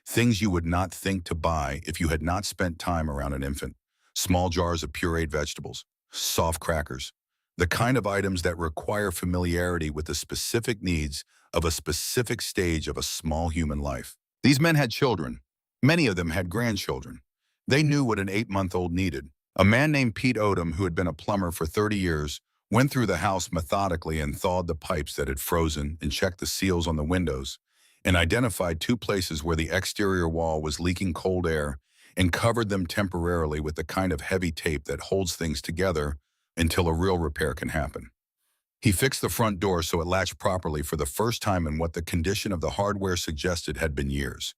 Speaker 1: things you would not think to buy if you had not spent time around an infant. Small jars of pureed vegetables, soft crackers, the kind of items that require familiarity with the specific needs of a specific stage of a small human life. These men had children. Many of them had grandchildren. They knew what an 8-month-old needed. A man named Pete Odom, who had been a plumber for 30 years, went through the house methodically and thawed the pipes that had frozen and checked the seals on the windows and identified 2 places where the exterior wall was leaking cold air and covered them temporarily with the kind of heavy tape that holds things together until a real repair can happen. He fixed the front door so it latched properly for the first time in what the condition of the hardware suggested had been years.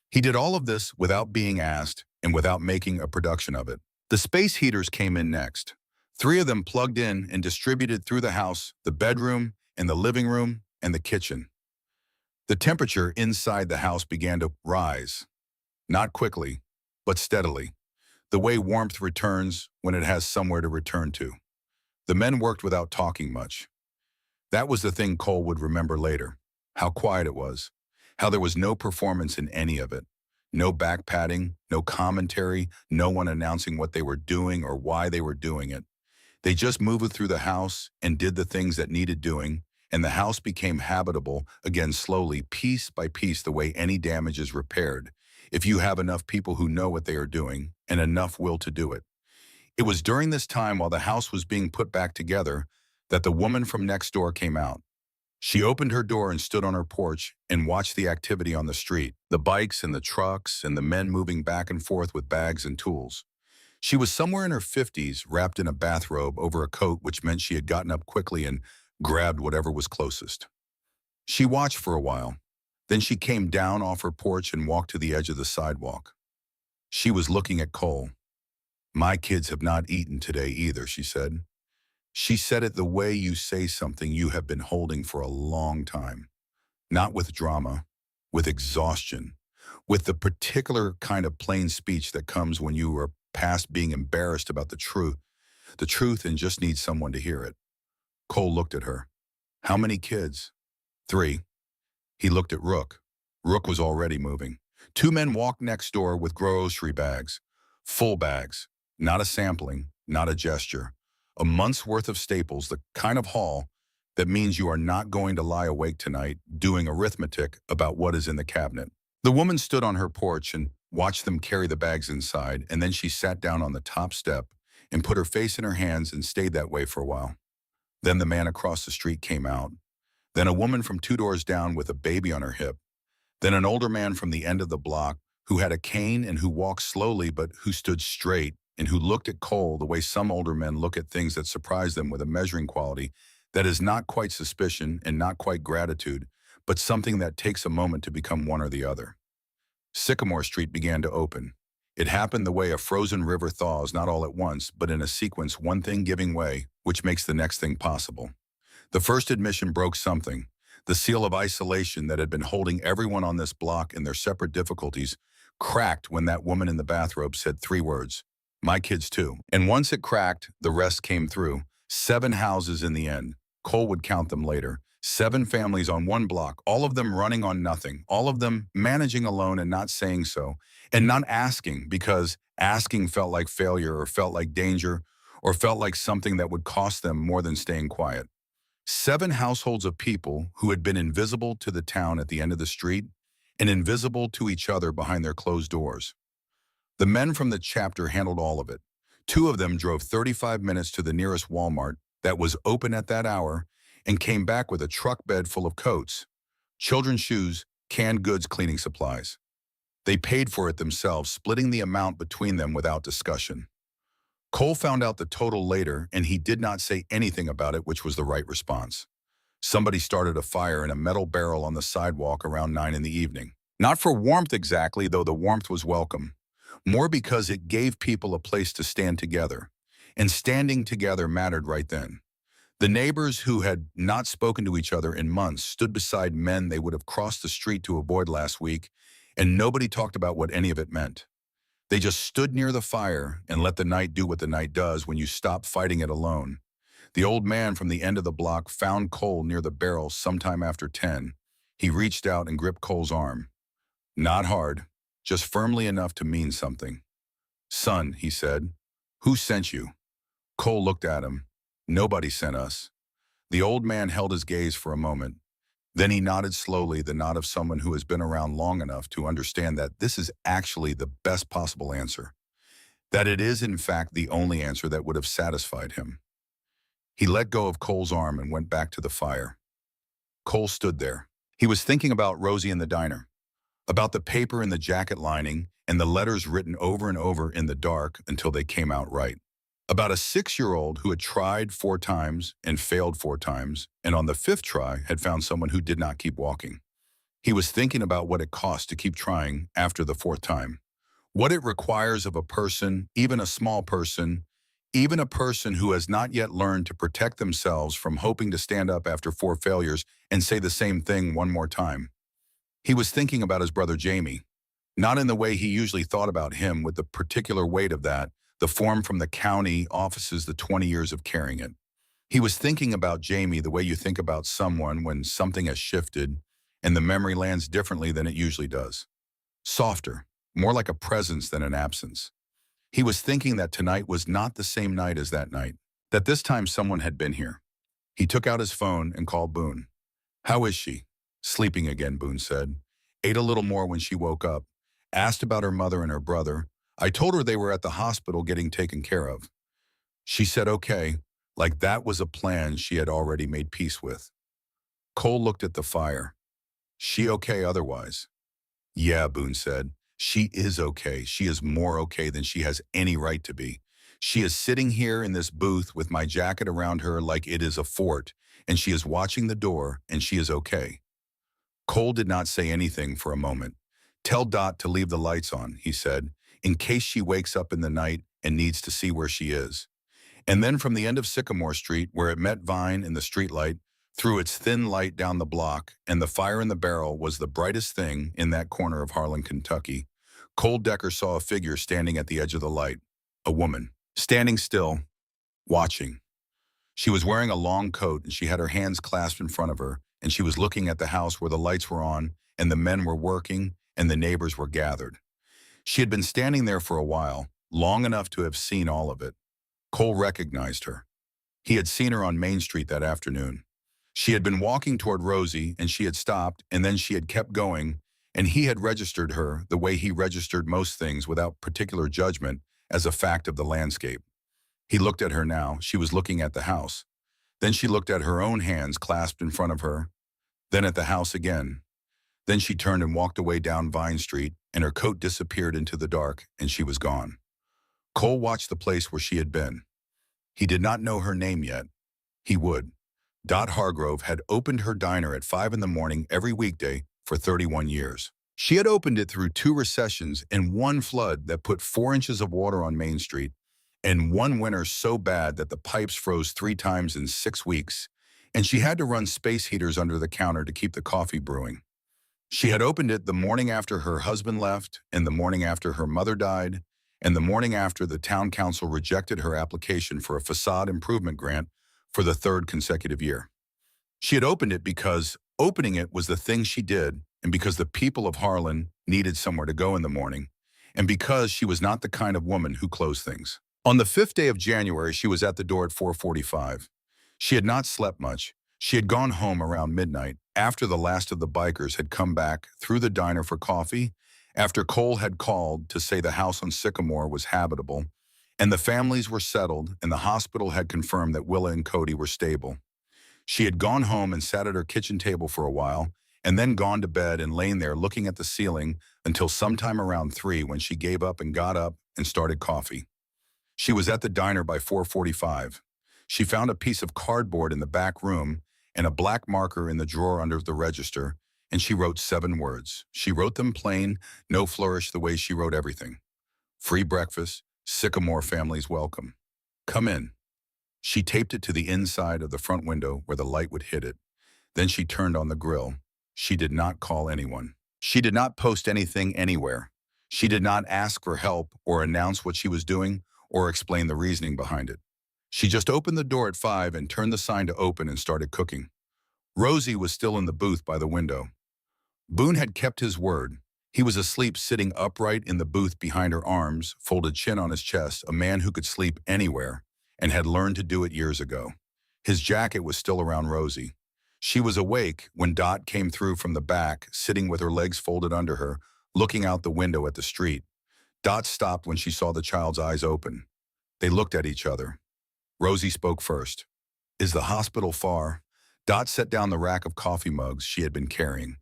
Speaker 1: He did all of this without being asked and without making a production of it. The space heaters came in next. 3 of them plugged in and distributed through the house, the bedroom and the living room and the kitchen. The temperature inside the house began to rise, not quickly, but steadily, the way warmth returns when it has somewhere to return to. The men worked without talking much. That was the thing Cole would remember later, how quiet it was, how there was no performance in any of it, no back patting, no commentary, no one announcing what they were doing or why they were doing it. They just moved through the house and did the things that needed doing, and the house became habitable again slowly, piece by piece, the way any damage is repaired, if you have enough people who know what they are doing and enough will to do it. It was during this time, while the house was being put back together, that the woman from next door came out. She opened her door and stood on her porch and watched the activity on the street, the bikes and the trucks and the men moving back and forth with bags and tools. She was somewhere in her 50s, wrapped in a bathrobe over a coat, which meant she had gotten up quickly and grabbed whatever was closest. She watched for a while. Then she came down off her porch and walked to the edge of the sidewalk. She was looking at Cole. "My kids have not eaten today either," she said. She said it the way you say something you have been holding for a long time. Not with drama, with exhaustion, with the particular kind of plain speech that comes when you are past being embarrassed about the truth and just need someone to hear it. Cole looked at her. "How many kids?" "3. He looked at Rook. Rook was already moving. 2 men walked next door with grocery bags. Full bags. Not a sampling, not a gesture. A month's worth of staples, the kind of haul that means you are not going to lie awake tonight doing arithmetic about what is in the cabinet. The woman stood on her porch and watched them carry the bags inside, and then she sat down on the top step and put her face in her hands and stayed that way for a while. Then the man across the street came out. Then a woman from 2 doors down with a baby on her hip. Then an older man from the end of the block who had a cane and who walked slowly but who stood straight and who looked at Cole the way some older men look at things that surprise them, with a measuring quality that is not quite suspicion and not quite gratitude, but something that takes a moment to become one or the other. Sycamore Street began to open. It happened the way a frozen river thaws, not all at once, but in a sequence, one thing giving way, which makes the next thing possible. The first admission broke something. The seal of isolation that had been holding everyone on this block in their separate difficulties cracked when that woman in the bathrobe said 3 words, "My kids too." And once it cracked, the rest came through. 7 houses in the end. Cole would count them later. 7 families on one block, all of them running on nothing, all of them managing alone and not saying so, and not asking because asking felt like failure or felt like danger or felt like something that would cost them more than staying quiet. 7 households of people who had been invisible to the town at the end of the street and invisible to each other behind their closed doors. The men from the chapter handled all of it. 2 of them drove 35 minutes to the nearest Walmart that was open at that hour and came back with a truck bed full of coats, children's shoes, canned goods, cleaning supplies. They paid for it themselves, splitting the amount between them without discussion. Cole found out the total later, and he did not say anything about it, which was the right response. Somebody started a fire in a metal barrel on the sidewalk around 9 in the evening. Not for warmth exactly, though the warmth was welcome. More because it gave people a place to stand together. And standing together mattered right then. The neighbors who had not spoken to each other in months stood beside men they would have crossed the street to avoid last week, and nobody talked about what any of it meant. They just stood near the fire and let the night do what the night does when you stop fighting it alone. The old man from the end of the block found Cole near the barrel sometime after 10. He reached out and gripped Cole's arm. Not hard, just firmly enough to mean something. "Son," he said, "who sent you?" Cole looked at him. "Nobody sent us." The old man held his gaze for a moment. Then he nodded slowly, the nod of someone who has been around long enough to understand that this is actually the best possible answer. That it is, in fact, the only answer that would have satisfied him. He let go of Cole's arm and went back to the fire. Cole stood there. He was thinking about Rosie in the diner, about the paper in the jacket lining and the letters written over and over in the dark until they came out right. About a 6-year-old who had tried 4 times and failed 4 times, and on the 5th try had found someone who did not keep walking. He was thinking about what it costs to keep trying after the 4th time. What it requires of a person, even a small person, even a person who has not yet learned to protect themselves from hoping to stand up after 4 failures and say the same thing one more time. He was thinking about his brother Jamie, not in the way he usually thought about him, with the particular weight of that, the form from the county offices, the 20 years of carrying it. He was thinking about Jamie the way you think about someone when something has shifted and the memory lands differently than it usually does. Softer, more like a presence than an absence. He was thinking that tonight was not the same night as that night, that this time someone had been here. He took out his phone and called Boone. "How is she?" "Sleeping again," Boone said. "Ate a little more when she woke up. Asked about her mother and her brother. I told her they were at the hospital getting taken care of. She said okay, like that was a plan she had already made peace with." Cole looked at the fire. "She okay otherwise?" "Yeah," Boone said. "She is okay. She is more okay than she has any right to be. She is sitting here in this booth with my jacket around her like it is a fort, and she is watching the door, and she is okay." Cole did not say anything for a moment. "Tell Dot to leave the lights on," he said, "in case she wakes up in the night and needs to see where she is." And then from the end of Sycamore Street, where it met Vine in the streetlight, threw its thin light down the block, and the fire in the barrel was the brightest thing in that corner of Harlan, Kentucky, Cole Decker saw a figure standing at the edge of the light. A woman, standing still, watching. She was wearing a long coat, and she had her hands clasped in front of her, and she was looking at the house where the lights were on, and the men were working, and the neighbors were gathered. She had been standing there for a while, long enough to have seen all of it. Cole recognized her. He had seen her on Main Street that afternoon. She had been walking toward Rosie, and she had stopped, and then she had kept going, and he had registered her the way he registered most things without particular judgment as a fact of the landscape. He looked at her now. She was looking at the house. Then she looked at her own hands clasped in front of her, then at the house again. Then she turned and walked away down Vine Street, and her coat disappeared into the dark, and she was gone. Cole watched the place where she had been. He did not know her name yet. He would. Dot Hargrove had opened her diner at 5 in the morning every weekday for 31 years. She had opened it through 2 recessions and 1 flood that put 4 inches of water on Main Street, and 1 winter so bad that the pipes froze 3 times in 6 weeks, and she had to run space heaters under the counter to keep the coffee brewing. She had opened it the morning after her husband left, and the morning after her mother died, and the morning after the town council rejected her application for a facade improvement grant for the 3rd consecutive year. She had opened it because opening it was the thing she did, and because the people of Harlan needed somewhere to go in the morning, and because she was not the kind of woman who closed things. On the 5th day of January, she was at the door at 4:45. She had not slept much. She had gone home around midnight after the last of the bikers had come back through the diner for coffee, after Cole had called to say the house on Sycamore was habitable, and the families were settled and the hospital had confirmed that Willa and Cody were stable. She had gone home and sat at her kitchen table for a while, and then gone to bed and lain there looking at the ceiling until sometime around 3 when she gave up and got up and started coffee. She was at the diner by 4:45. She found a piece of cardboard in the back room and a black marker in the drawer under the register, and she wrote 7 words. She wrote them plain, no flourish, the way she wrote everything. Free breakfast, Sycamore families welcome. Come in. She taped it to the inside of the front window where the light would hit it. Then she turned on the grill. She did not call anyone. She did not post anything anywhere. She did not ask for help or announce what she was doing or explain the reasoning behind it. She just opened the door at 5 and turned the sign to open and started cooking. Rosie was still in the booth by the window. Boone had kept his word. He was asleep sitting upright in the booth behind her arms, folded chin on his chest, a man who could sleep anywhere and had learned to do it years ago. His jacket was still around Rosie. She was awake when Dot came through from the back, sitting with her legs folded under her, looking out the window at the street. Dot stopped when she saw the child's eyes open. They looked at each other. Rosie spoke first. Is the hospital far? Dot set down the rack of coffee mugs she had been carrying.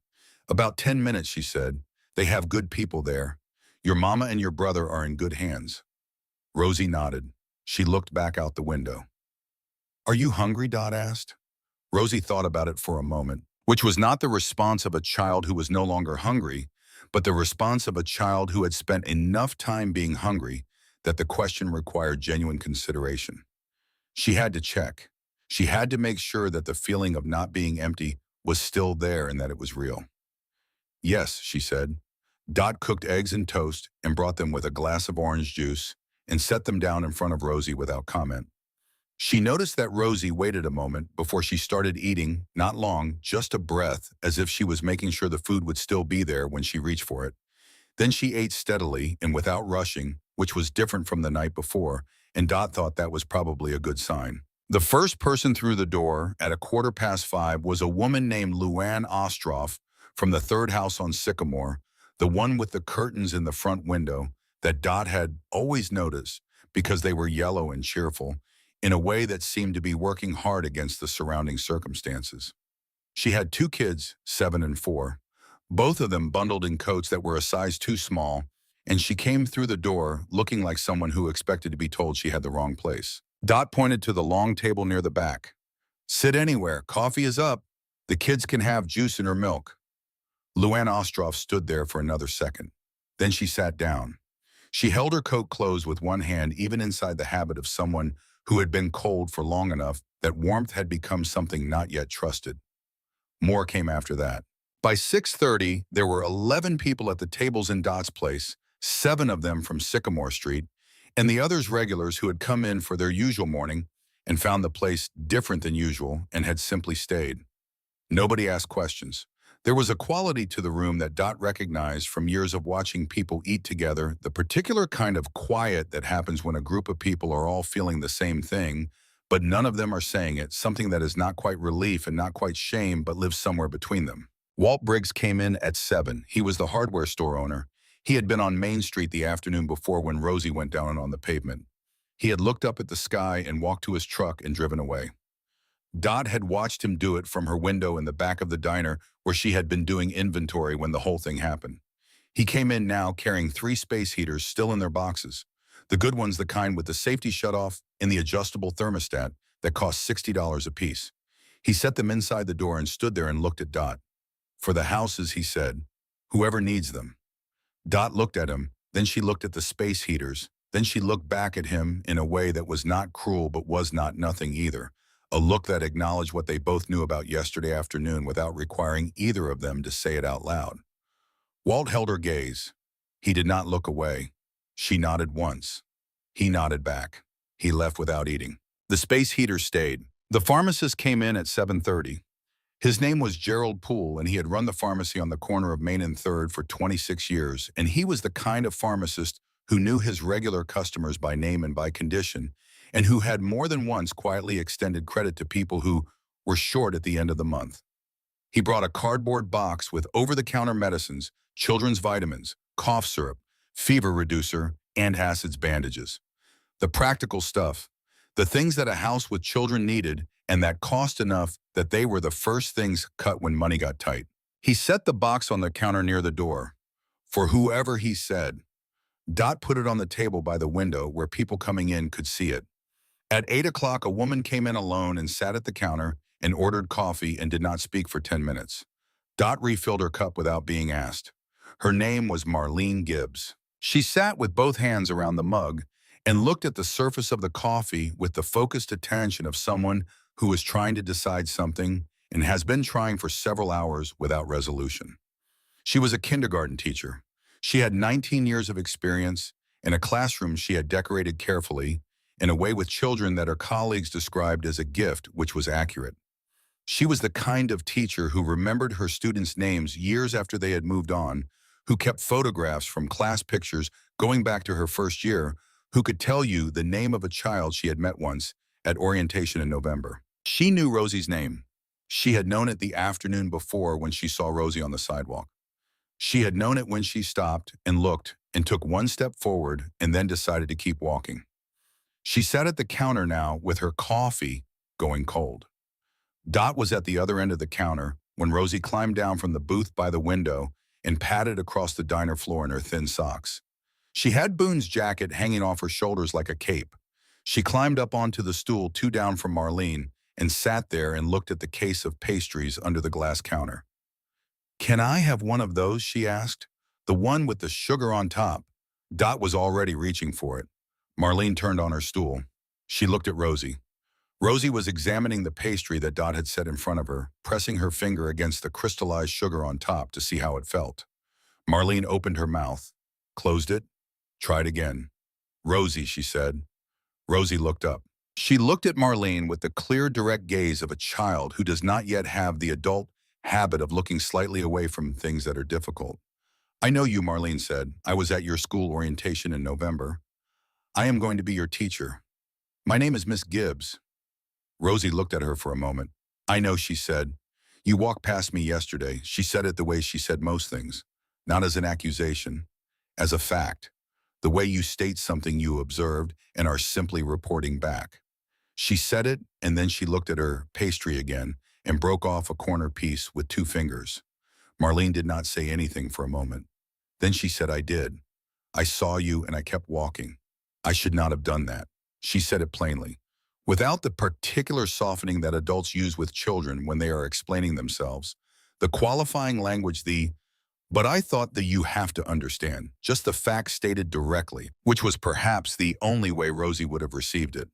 Speaker 1: About 10 minutes, she said. They have good people there. Your mama and your brother are in good hands. Rosie nodded. She looked back out the window. Are you hungry? Dot asked. Rosie thought about it for a moment, which was not the response of a child who was no longer hungry, but the response of a child who had spent enough time being hungry that the question required genuine consideration. She had to check. She had to make sure that the feeling of not being empty was still there and that it was real. Yes, she said. Dot cooked eggs and toast and brought them with a glass of orange juice and set them down in front of Rosie without comment. She noticed that Rosie waited a moment before she started eating, not long, just a breath, as if she was making sure the food would still be there when she reached for it. Then she ate steadily and without rushing, which was different from the night before, and Dot thought that was probably a good sign. The first person through the door at 5:15 was a woman named Luann Ostroff from the third house on Sycamore, the one with the curtains in the front window that Dot had always noticed because they were yellow and cheerful, in a way that seemed to be working hard against the surrounding circumstances. She had 2 kids, 7 and 4, both of them bundled in coats that were a size too small, and she came through the door looking like someone who expected to be told she had the wrong place. Dot pointed to the long table near the back. Sit anywhere, coffee is up. The kids can have juice in or milk. Luann Ostroff stood there for another second. Then she sat down. She held her coat closed with one hand, even inside the habit of someone who had been cold for long enough that warmth had become something not yet trusted. More came after that. By 6:30, there were 11 people at the tables in Dot's place, 7 of them from Sycamore Street, and the others regulars who had come in for their usual morning and found the place different than usual and had simply stayed. Nobody asked questions. There was a quality to the room that Dot recognized from years of watching people eat together, the particular kind of quiet that happens when a group of people are all feeling the same thing, but none of them are saying it, something that is not quite relief and not quite shame, but lives somewhere between them. Walt Briggs came in at 7. He was the hardware store owner. He had been on Main Street the afternoon before when Rosie went down on the pavement. He had looked up at the sky and walked to his truck and driven away. Dot had watched him do it from her window in the back of the diner where she had been doing inventory when the whole thing happened. He came in now carrying 3 space heaters still in their boxes. The good ones, the kind with the safety shutoff and the adjustable thermostat that cost $60 apiece. He set them inside the door and stood there and looked at Dot. For the houses, he said, whoever needs them. Dot looked at him, then she looked at the space heaters, then she looked back at him in a way that was not cruel but was not nothing either. A look that acknowledged what they both knew about yesterday afternoon without requiring either of them to say it out loud. Walt held her gaze. He did not look away. She nodded once. He nodded back. He left without eating. The space heater stayed. The pharmacist came in at 7:30. His name was Gerald Poole, and he had run the pharmacy on the corner of Main and 3rd for 26 years, and he was the kind of pharmacist who knew his regular customers by name and by condition, and who had more than once quietly extended credit to people who were short at the end of the month. He brought a cardboard box with over-the-counter medicines, children's vitamins, cough syrup, fever reducer, antacids bandages. The practical stuff, the things that a house with children needed and that cost enough that they were the first things cut when money got tight. He set the box on the counter near the door. For whoever he said. Dot put it on the table by the window where people coming in could see it. At 8 o'clock, a woman came in alone and sat at the counter and ordered coffee and did not speak for 10 minutes. Dot refilled her cup without being asked. Her name was Marlene Gibbs. She sat with both hands around the mug and looked at the surface of the coffee with the focused attention of someone who is trying to decide something and has been trying for several hours without resolution. She was a kindergarten teacher. She had 19 years of experience in a classroom she had decorated carefully in a way with children that her colleagues described as a gift, which was accurate. She was the kind of teacher who remembered her students' names years after they had moved on, who kept photographs from class pictures going back to her first year, who could tell you the name of a child she had met once at orientation in November. She knew Rosie's name. She had known it the afternoon before when she saw Rosie on the sidewalk. She had known it when she stopped and looked and took one step forward and then decided to keep walking. She sat at the counter now with her coffee going cold. Dot was at the other end of the counter when Rosie climbed down from the booth by the window and padded across the diner floor in her thin socks. She had Boone's jacket hanging off her shoulders like a cape. She climbed up onto the stool 2 down from Marlene and sat there and looked at the case of pastries under the glass counter. "Can I have one of those?" she asked. "The one with the sugar on top." Dot was already reaching for it. Marlene turned on her stool. She looked at Rosie. Rosie was examining the pastry that Dot had set in front of her, pressing her finger against the crystallized sugar on top to see how it felt. Marlene opened her mouth, closed it, tried again. "Rosie," she said. Rosie looked up. She looked at Marlene with the clear, direct gaze of a child who does not yet have the adult habit of looking slightly away from things that are difficult. "I know you," Marlene said. "I was at your school orientation in November. I am going to be your teacher. My name is Miss Gibbs." Rosie looked at her for a moment. "I know," she said. "You walked past me yesterday." She said it the way she said most things, not as an accusation, as a fact, the way you state something you observed and are simply reporting back. She said it, and then she looked at her pastry again and broke off a corner piece with 2 fingers. Marlene did not say anything for a moment. Then she said, "I did. I saw you and I kept walking. I should not have done that." She said it plainly, without the particular softening that adults use with children when they are explaining themselves. The qualifying language, "but I thought that you have to understand," just the fact stated directly, which was perhaps the only way Rosie would have received it.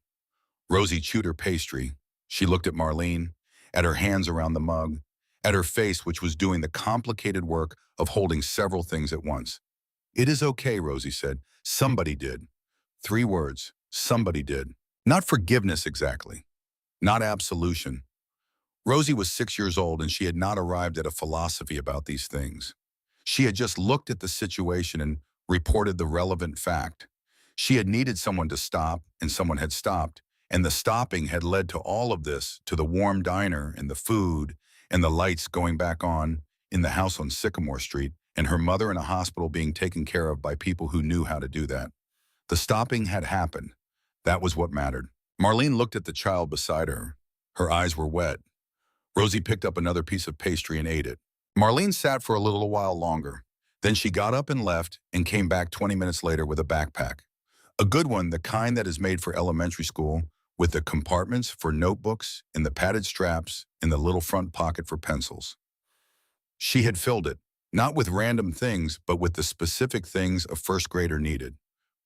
Speaker 1: Rosie chewed her pastry. She looked at Marlene, at her hands around the mug, at her face, which was doing the complicated work of holding several things at once. "It is okay," Rosie said. "Somebody did." 3 words. Somebody did. Not forgiveness exactly. Not absolution. Rosie was 6 years old and she had not arrived at a philosophy about these things. She had just looked at the situation and reported the relevant fact. She had needed someone to stop, and someone had stopped, and the stopping had led to all of this, to the warm diner and the food and the lights going back on in the house on Sycamore Street, and her mother in a hospital being taken care of by people who knew how to do that. The stopping had happened. That was what mattered. Marlene looked at the child beside her. Her eyes were wet. Rosie picked up another piece of pastry and ate it. Marlene sat for a little while longer. Then she got up and left and came back 20 minutes later with a backpack. A good one, the kind that is made for elementary school, with the compartments for notebooks and the padded straps and the little front pocket for pencils. She had filled it, not with random things, but with the specific things a first grader needed.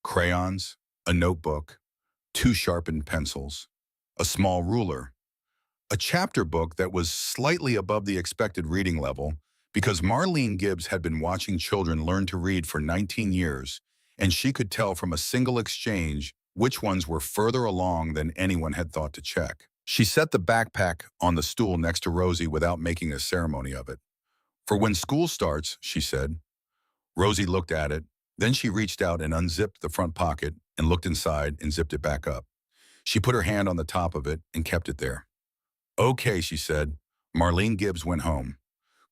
Speaker 1: Crayons, a notebook, 2 sharpened pencils, a small ruler, a chapter book that was slightly above the expected reading level because Marlene Gibbs had been watching children learn to read for 19 years, and she could tell from a single exchange which ones were further along than anyone had thought to check. She set the backpack on the stool next to Rosie without making a ceremony of it. "For when school starts," she said. Rosie looked at it. Then she reached out and unzipped the front pocket and looked inside and zipped it back up. She put her hand on the top of it and kept it there. Okay, she said. Marlene Gibbs went home.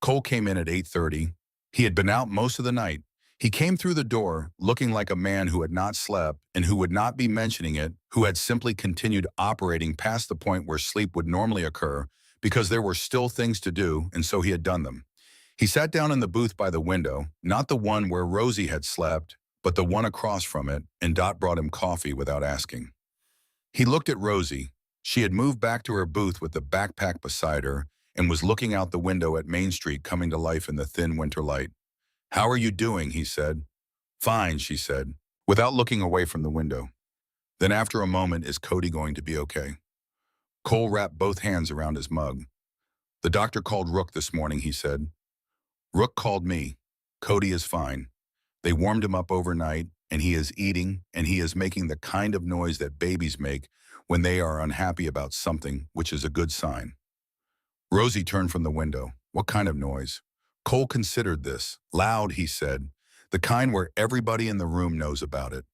Speaker 1: Cole came in at 8:30. He had been out most of the night. He came through the door looking like a man who had not slept and who would not be mentioning it, who had simply continued operating past the point where sleep would normally occur because there were still things to do, and so he had done them. He sat down in the booth by the window, not the one where Rosie had slept, but the one across from it, and Dot brought him coffee without asking. He looked at Rosie. She had moved back to her booth with the backpack beside her and was looking out the window at Main Street coming to life in the thin winter light. "How are you doing?" he said. "Fine," she said, without looking away from the window. Then after a moment, "Is Cody going to be okay?" Cole wrapped both hands around his mug. "The doctor called Rook this morning," he said. "Rook called me. Cody is fine. They warmed him up overnight, and he is eating, and he is making the kind of noise that babies make when they are unhappy about something, which is a good sign." Rosie turned from the window. "What kind of noise?" Cole considered this. "Loud," he said. "The kind where everybody in the room knows about it."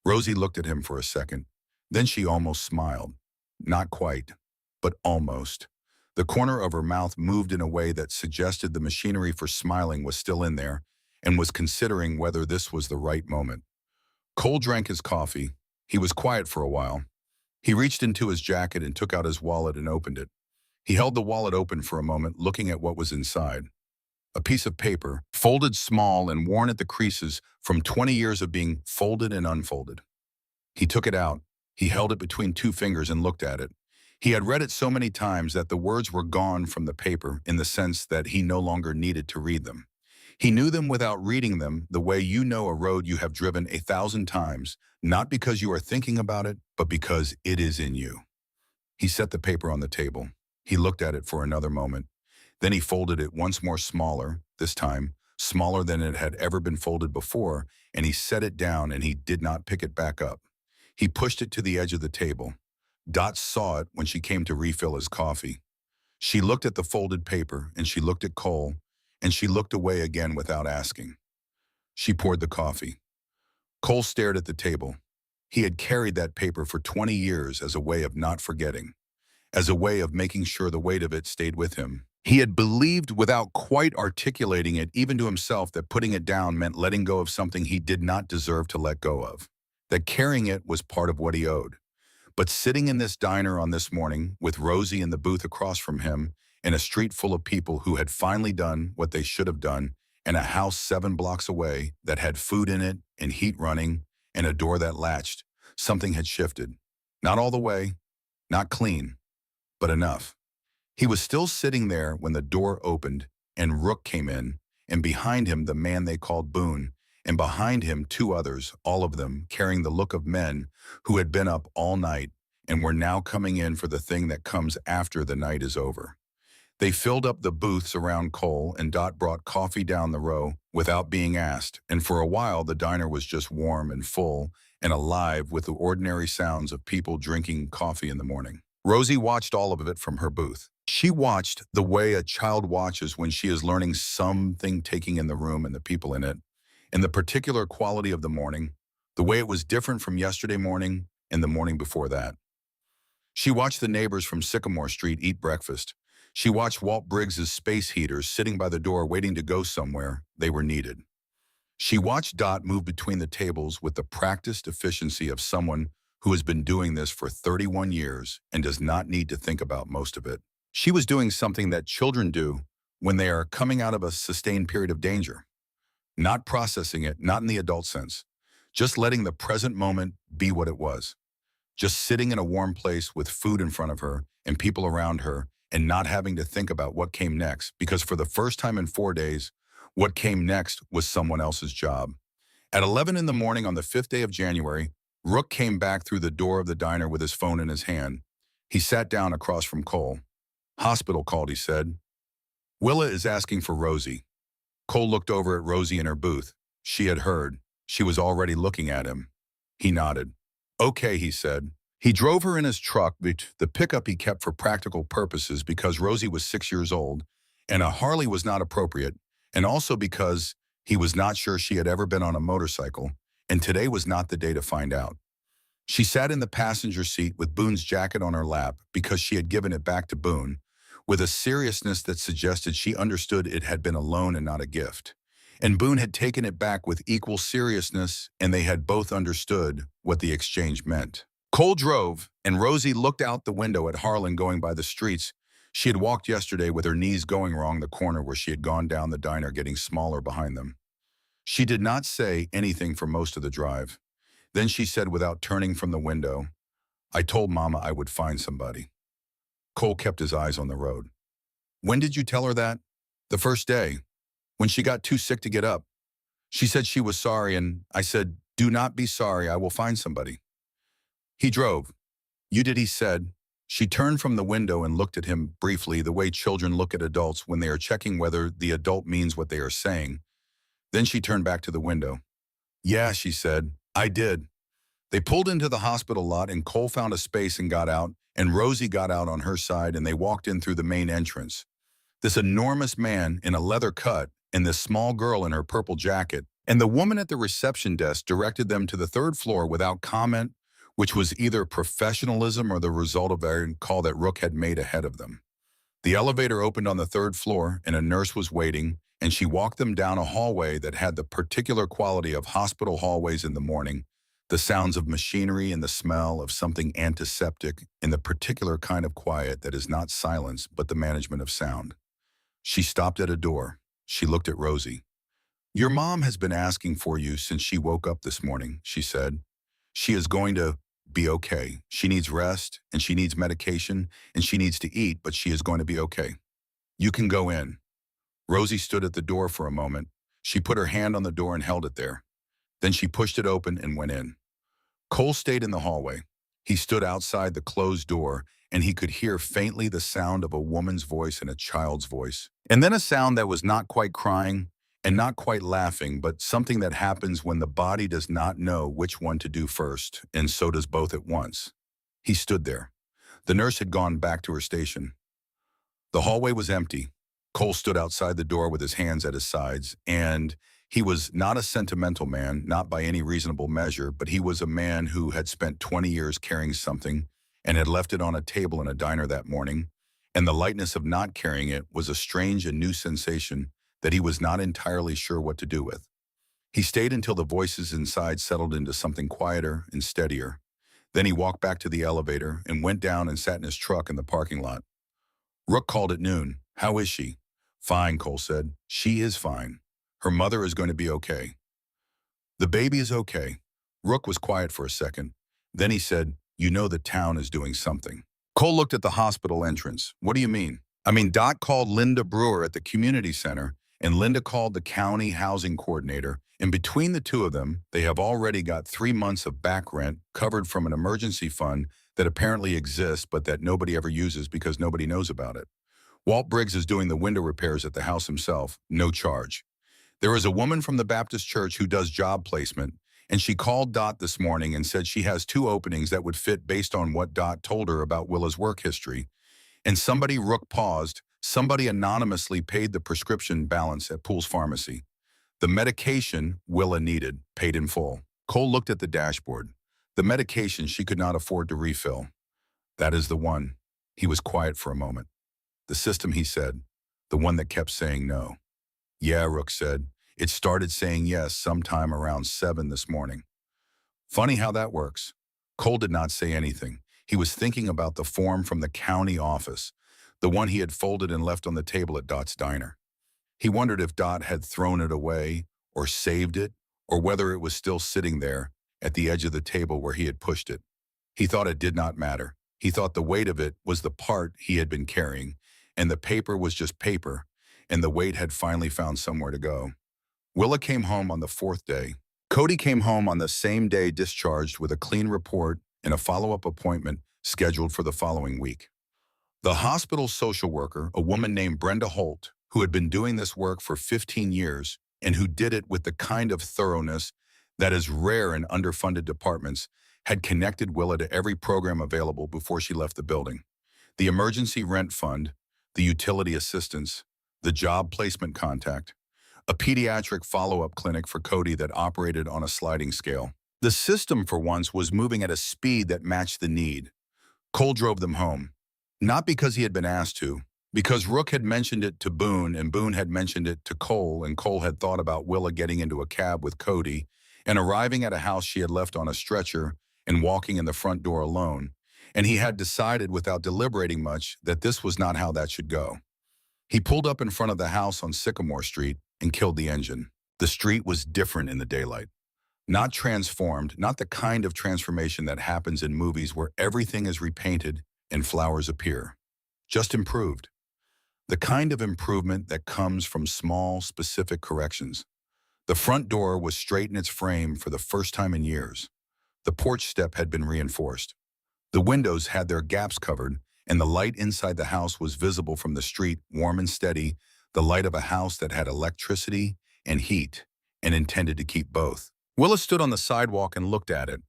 Speaker 1: Rosie looked at him for a second. Then she almost smiled. Not quite, but almost. The corner of her mouth moved in a way that suggested the machinery for smiling was still in there and was considering whether this was the right moment. Cole drank his coffee. He was quiet for a while. He reached into his jacket and took out his wallet and opened it. He held the wallet open for a moment, looking at what was inside. A piece of paper, folded small and worn at the creases from 20 years of being folded and unfolded. He took it out. He held it between two fingers and looked at it. He had read it so many times that the words were gone from the paper in the sense that he no longer needed to read them. He knew them without reading them, the way you know a road you have driven 1,000 times, not because you are thinking about it, but because it is in you. He set the paper on the table. He looked at it for another moment. Then he folded it once more smaller, this time, smaller than it had ever been folded before, and he set it down and he did not pick it back up. He pushed it to the edge of the table. Dot saw it when she came to refill his coffee. She looked at the folded paper, and she looked at Cole, and she looked away again without asking. She poured the coffee. Cole stared at the table. He had carried that paper for 20 years as a way of not forgetting, as a way of making sure the weight of it stayed with him. He had believed without quite articulating it even to himself that putting it down meant letting go of something he did not deserve to let go of, that carrying it was part of what he owed. But sitting in this diner on this morning with Rosie in the booth across from him, in a street full of people who had finally done what they should have done, and a house 7 blocks away that had food in it and heat running and a door that latched, something had shifted. Not all the way, not clean, but enough. He was still sitting there when the door opened and Rook came in, and behind him the man they called Boone, and behind him 2 others, all of them carrying the look of men who had been up all night and were now coming in for the thing that comes after the night is over. They filled up the booths around Cole, and Dot brought coffee down the row without being asked, and for a while the diner was just warm and full and alive with the ordinary sounds of people drinking coffee in the morning. Rosie watched all of it from her booth. She watched the way a child watches when she is learning something, taking in the room and the people in it, and the particular quality of the morning, the way it was different from yesterday morning and the morning before that. She watched the neighbors from Sycamore Street eat breakfast. She watched Walt Briggs's space heaters sitting by the door waiting to go somewhere they were needed. She watched Dot move between the tables with the practiced efficiency of someone who has been doing this for 31 years and does not need to think about most of it. She was doing something that children do when they are coming out of a sustained period of danger. Not processing it, not in the adult sense. Just letting the present moment be what it was. Just sitting in a warm place with food in front of her and people around her and not having to think about what came next, because for the first time in 4 days, what came next was someone else's job. At 11 in the morning on the 5th day of January, Rook came back through the door of the diner with his phone in his hand. He sat down across from Cole. "Hospital called," he said. "Willa is asking for Rosie." Cole looked over at Rosie in her booth. She had heard. She was already looking at him. He nodded. "Okay," he said. He drove her in his truck, the pickup he kept for practical purposes because Rosie was 6 years old, and a Harley was not appropriate, and also because he was not sure she had ever been on a motorcycle, and today was not the day to find out. She sat in the passenger seat with Boone's jacket on her lap because she had given it back to Boone, with a seriousness that suggested she understood it had been a loan and not a gift. And Boone had taken it back with equal seriousness, and they had both understood what the exchange meant. Cole drove, and Rosie looked out the window at Harlan going by the streets. She had walked yesterday with her knees going wrong the corner where she had gone down the diner, getting smaller behind them. She did not say anything for most of the drive. Then she said without turning from the window, "I told Mama I would find somebody." Cole kept his eyes on the road. "When did you tell her that?" "The first day, when she got too sick to get up. She said she was sorry, and I said, 'Do not be sorry, I will find somebody.'" He drove. "You did," he said. She turned from the window and looked at him briefly, the way children look at adults when they are checking whether the adult means what they are saying. Then she turned back to the window. "Yeah," she said, "I did." They pulled into the hospital lot, and Cole found a space and got out, and Rosie got out on her side, and they walked in through the main entrance. This enormous man in a leather cut and this small girl in her purple jacket, and the woman at the reception desk directed them to the third floor without comment, which was either professionalism or the result of a call that Rook had made ahead of them. The elevator opened on the third floor, and a nurse was waiting, and she walked them down a hallway that had the particular quality of hospital hallways in the morning, the sounds of machinery and the smell of something antiseptic, in the particular kind of quiet that is not silence but the management of sound. She stopped at a door. She looked at Rosie. "Your mom has been asking for you since she woke up this morning," she said. "She is going to be okay. She needs rest, and she needs medication, and she needs to eat, but she is going to be okay. You can go in." Rosie stood at the door for a moment. She put her hand on the door and held it there. Then she pushed it open and went in. Cole stayed in the hallway. He stood outside the closed door, and he could hear faintly the sound of a woman's voice and a child's voice. And then a sound that was not quite crying and not quite laughing, but something that happens when the body does not know which one to do first, and so does both at once. He stood there. The nurse had gone back to her station. The hallway was empty. Cole stood outside the door with his hands at his sides, and he was not a sentimental man, not by any reasonable measure, but he was a man who had spent 20 years carrying something and had left it on a table in a diner that morning, and the lightness of not carrying it was a strange and new sensation that he was not entirely sure what to do with. He stayed until the voices inside settled into something quieter and steadier. Then he walked back to the elevator and went down and sat in his truck in the parking lot. Rook called at noon. "How is she?" "Fine," Cole said. "She is fine. Her mother is going to be okay. The baby is okay." Rook was quiet for a second. Then he said, "You know the town is doing something." Cole looked at the hospital entrance. "What do you mean?" "I mean, Dot called Linda Brewer at the community center, and Linda called the county housing coordinator, and between the two of them, they have already got 3 months of back rent covered from an emergency fund that apparently exists but that nobody ever uses because nobody knows about it. Walt Briggs is doing the window repairs at the house himself, no charge. There is a woman from the Baptist church who does job placement, and she called Dot this morning and said she has 2 openings that would fit based on what Dot told her about Willa's work history. And somebody," Rook paused, "somebody anonymously paid the prescription balance at Poole's pharmacy. The medication Willa needed, paid in full." Cole looked at the dashboard. The medication she could not afford to refill. "That is the one." He was quiet for a moment. "The system," he said. "The one that kept saying no." "Yeah," Rook said. "It started saying yes sometime around 7 this morning." "Funny how that works." Cole did not say anything. He was thinking about the form from the county office, the one he had folded and left on the table at Dot's diner. He wondered if Dot had thrown it away or saved it, or whether it was still sitting there at the edge of the table where he had pushed it. He thought it did not matter. He thought the weight of it was the part he had been carrying, and the paper was just paper, and the weight had finally found somewhere to go. Willa came home on the 4th day. Cody came home on the same day discharged with a clean report and a follow-up appointment scheduled for the following week. The hospital social worker, a woman named Brenda Holt, who had been doing this work for 15 years and who did it with the kind of thoroughness that is rare in underfunded departments, had connected Willa to every program available before she left the building. The emergency rent fund, the utility assistance, the job placement contact, a pediatric follow-up clinic for Cody that operated on a sliding scale. The system, for once, was moving at a speed that matched the need. Cole drove them home. Not because he had been asked to, because Rook had mentioned it to Boone, and Boone had mentioned it to Cole, and Cole had thought about Willa getting into a cab with Cody and arriving at a house she had left on a stretcher and walking in the front door alone, and he had decided without deliberating much that this was not how that should go. He pulled up in front of the house on Sycamore Street and killed the engine. The street was different in the daylight. Not transformed, not the kind of transformation that happens in movies where everything is repainted and flowers appear. Just improved. The kind of improvement that comes from small, specific corrections. The front door was straight in its frame for the first time in years. The porch step had been reinforced. The windows had their gaps covered, and the light inside the house was visible from the street, warm and steady, the light of a house that had electricity and heat, and intended to keep both. Willa stood on the sidewalk and looked at it.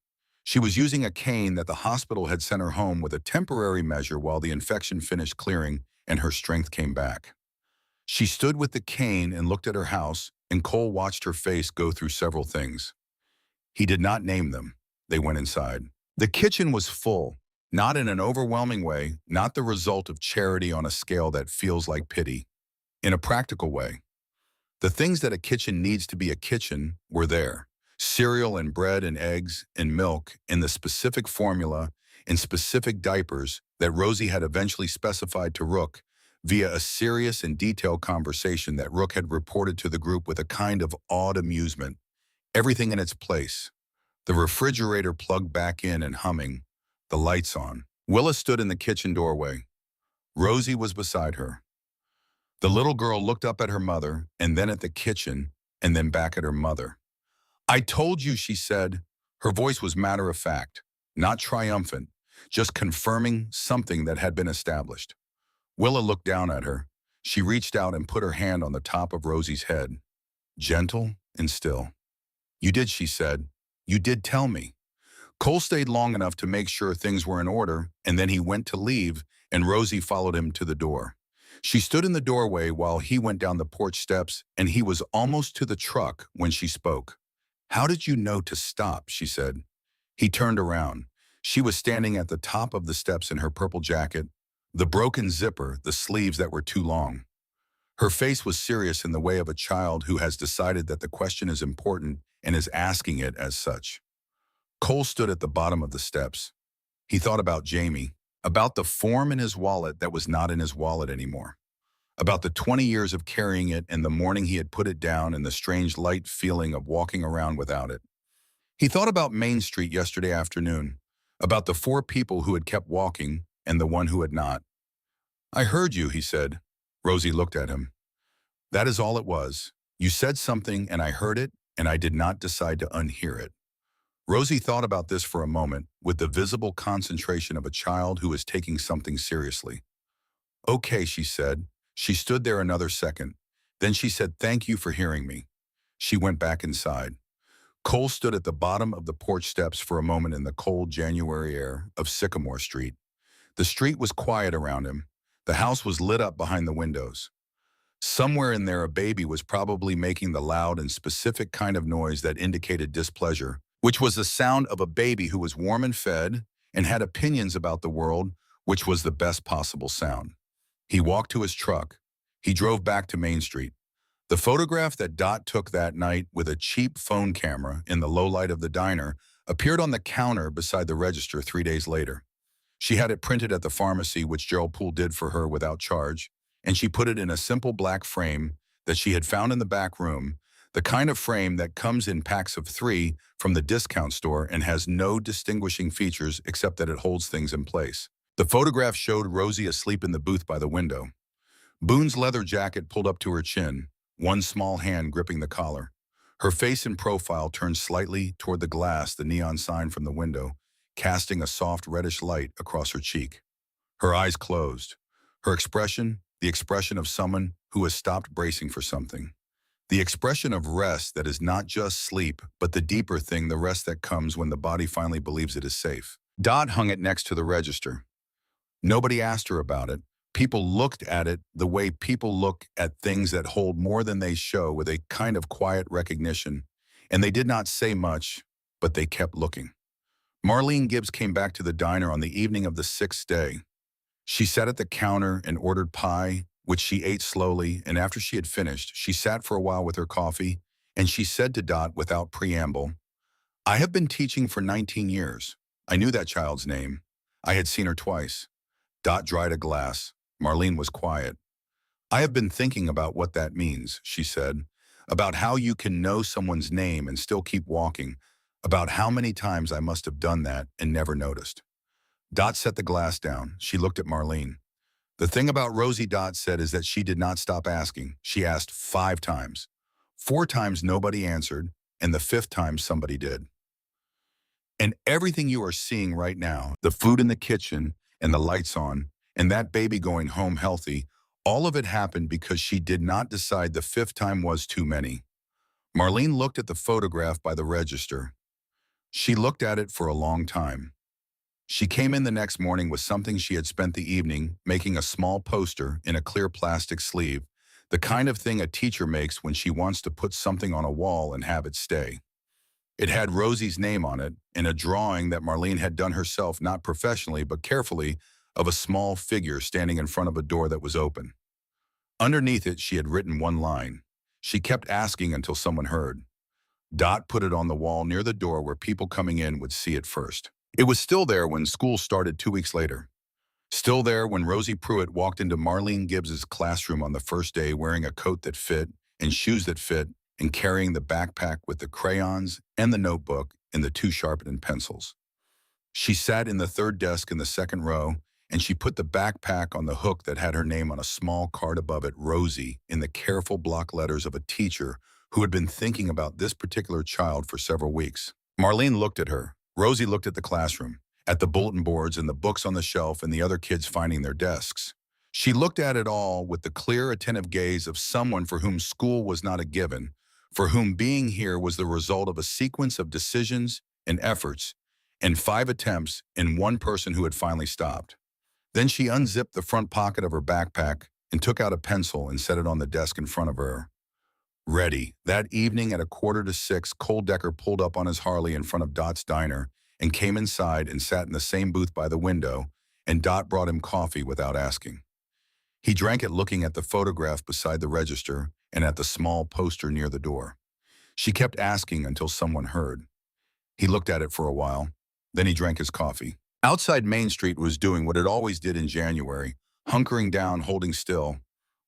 Speaker 1: She was using a cane that the hospital had sent her home with a temporary measure while the infection finished clearing and her strength came back. She stood with the cane and looked at her house, and Cole watched her face go through several things. He did not name them. They went inside. The kitchen was full, not in an overwhelming way, not the result of charity on a scale that feels like pity. In a practical way, the things that a kitchen needs to be a kitchen were there. Cereal and bread and eggs and milk in the specific formula in specific diapers that Rosie had eventually specified to Rook via a serious and detailed conversation that Rook had reported to the group with a kind of awed amusement. Everything in its place. The refrigerator plugged back in and humming, the lights on. Willa stood in the kitchen doorway. Rosie was beside her. The little girl looked up at her mother and then at the kitchen and then back at her mother. "I told you," she said. Her voice was matter-of-fact, not triumphant, just confirming something that had been established. Willa looked down at her. She reached out and put her hand on the top of Rosie's head, gentle and still. "You did," she said. "You did tell me." Cole stayed long enough to make sure things were in order, and then he went to leave, and Rosie followed him to the door. She stood in the doorway while he went down the porch steps, and he was almost to the truck when she spoke. "How did you know to stop?" she said. He turned around. She was standing at the top of the steps in her purple jacket, the broken zipper, the sleeves that were too long. Her face was serious in the way of a child who has decided that the question is important and is asking it as such. Cole stood at the bottom of the steps. He thought about Jamie, about the form in his wallet that was not in his wallet anymore, about the 20 years of carrying it and the morning he had put it down and the strange light feeling of walking around without it. He thought about Main Street yesterday afternoon, about the 4 people who had kept walking and the one who had not. "I heard you," he said. Rosie looked at him. "That is all it was. You said something and I heard it, and I did not decide to unhear it." Rosie thought about this for a moment with the visible concentration of a child who is taking something seriously. "Okay," she said. She stood there another second. Then she said, "Thank you for hearing me." She went back inside. Cole stood at the bottom of the porch steps for a moment in the cold January air of Sycamore Street. The street was quiet around him. The house was lit up behind the windows. Somewhere in there a baby was probably making the loud and specific kind of noise that indicated displeasure, which was the sound of a baby who was warm and fed and had opinions about the world, which was the best possible sound. He walked to his truck. He drove back to Main Street. The photograph that Dot took that night with a cheap phone camera in the low light of the diner appeared on the counter beside the register 3 days later. She had it printed at the pharmacy, which Gerald Poole did for her without charge, and she put it in a simple black frame that she had found in the back room, the kind of frame that comes in packs of 3 from the discount store and has no distinguishing features except that it holds things in place. The photograph showed Rosie asleep in the booth by the window. Boone's leather jacket pulled up to her chin, one small hand gripping the collar. Her face in profile turned slightly toward the glass, the neon sign from the window, casting a soft reddish light across her cheek. Her eyes closed. Her expression, the expression of someone who has stopped bracing for something. The expression of rest that is not just sleep, but the deeper thing, the rest that comes when the body finally believes it is safe. Dot hung it next to the register. Nobody asked her about it. People looked at it the way people look at things that hold more than they show, with a kind of quiet recognition. And they did not say much. but they kept looking. Marlene Gibbs came back to the diner on the evening of the sixth day. She sat at the counter and ordered pie, which she ate slowly, and after she had finished, she sat for a while with her coffee, and she said to Dot without preamble, "I have been teaching for 19 years. I knew that child's name. I had seen her twice." Dot dried a glass. Marlene was quiet. "I have been thinking about what that means," she said, "about how you can know someone's name and still keep walking, about how many times I must have done that and never noticed." Dot set the glass down. She looked at Marlene. "The thing about Rosie," Dot said, "is that she did not stop asking. She asked 5 times. 4 times nobody answered, and the 5th time somebody did. And everything you are seeing right now, the food in the kitchen and the lights on, and that baby going home healthy, all of it happened because she did not decide the 5th time was too many." Marlene looked at the photograph by the register. She looked at it for a long time. She came in the next morning with something she had spent the evening making, a small poster in a clear plastic sleeve, the kind of thing a teacher makes when she wants to put something on a wall and have it stay. It had Rosie's name on it, and a drawing that Marlene had done herself, not professionally but carefully, of a small figure standing in front of a door that was open. Underneath it, she had written one line. She kept asking until someone heard. Dot put it on the wall near the door where people coming in would see it first. It was still there when school started 2 weeks later. Still there when Rosie Pruitt walked into Marlene Gibbs's classroom on the first day wearing a coat that fit and shoes that fit and carrying the backpack with the crayons and the notebook and the 2 sharpened pencils. She sat in the third desk in the second row, and she put the backpack on the hook that had her name on a small card above it, Rosie, in the careful block letters of a teacher who had been thinking about this particular child for several weeks. Marlene looked at her. Rosie looked at the classroom, at the bulletin boards and the books on the shelf and the other kids finding their desks. She looked at it all with the clear, attentive gaze of someone for whom school was not a given, for whom being here was the result of a sequence of decisions and efforts, and 5 attempts and one person who had finally stopped. Then she unzipped the front pocket of her backpack and took out a pencil and set it on the desk in front of her. Ready. That evening at 5:45, Cole Decker pulled up on his Harley in front of Dot's diner and came inside and sat in the same booth by the window, and Dot brought him coffee without asking. He drank it looking at the photograph beside the register and at the small poster near the door. She kept asking until someone heard. He looked at it for a while. Then he drank his coffee. Outside Main Street was doing what it always did in January, hunkering down, holding still,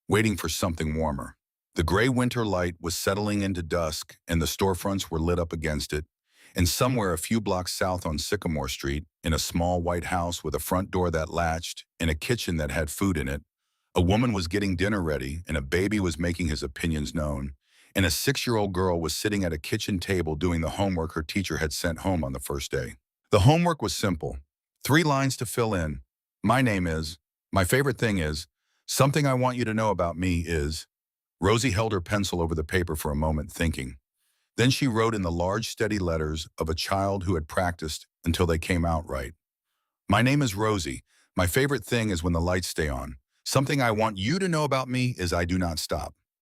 Speaker 1: waiting for something warmer. The gray winter light was settling into dusk, and the storefronts were lit up against it, and somewhere a few blocks south on Sycamore Street, in a small white house with a front door that latched and a kitchen that had food in it, a woman was getting dinner ready, and a baby was making his opinions known, and a 6-year-old girl was sitting at a kitchen table doing the homework her teacher had sent home on the first day. The homework was simple. 3 lines to fill in. My name is, my favorite thing is, something I want you to know about me is. Rosie held her pencil over the paper for a moment, thinking. Then she wrote in the large, steady letters of a child who had practiced until they came out right. My name is Rosie. My favorite thing is when the lights stay on. Something I want you to know about me is I do not stop.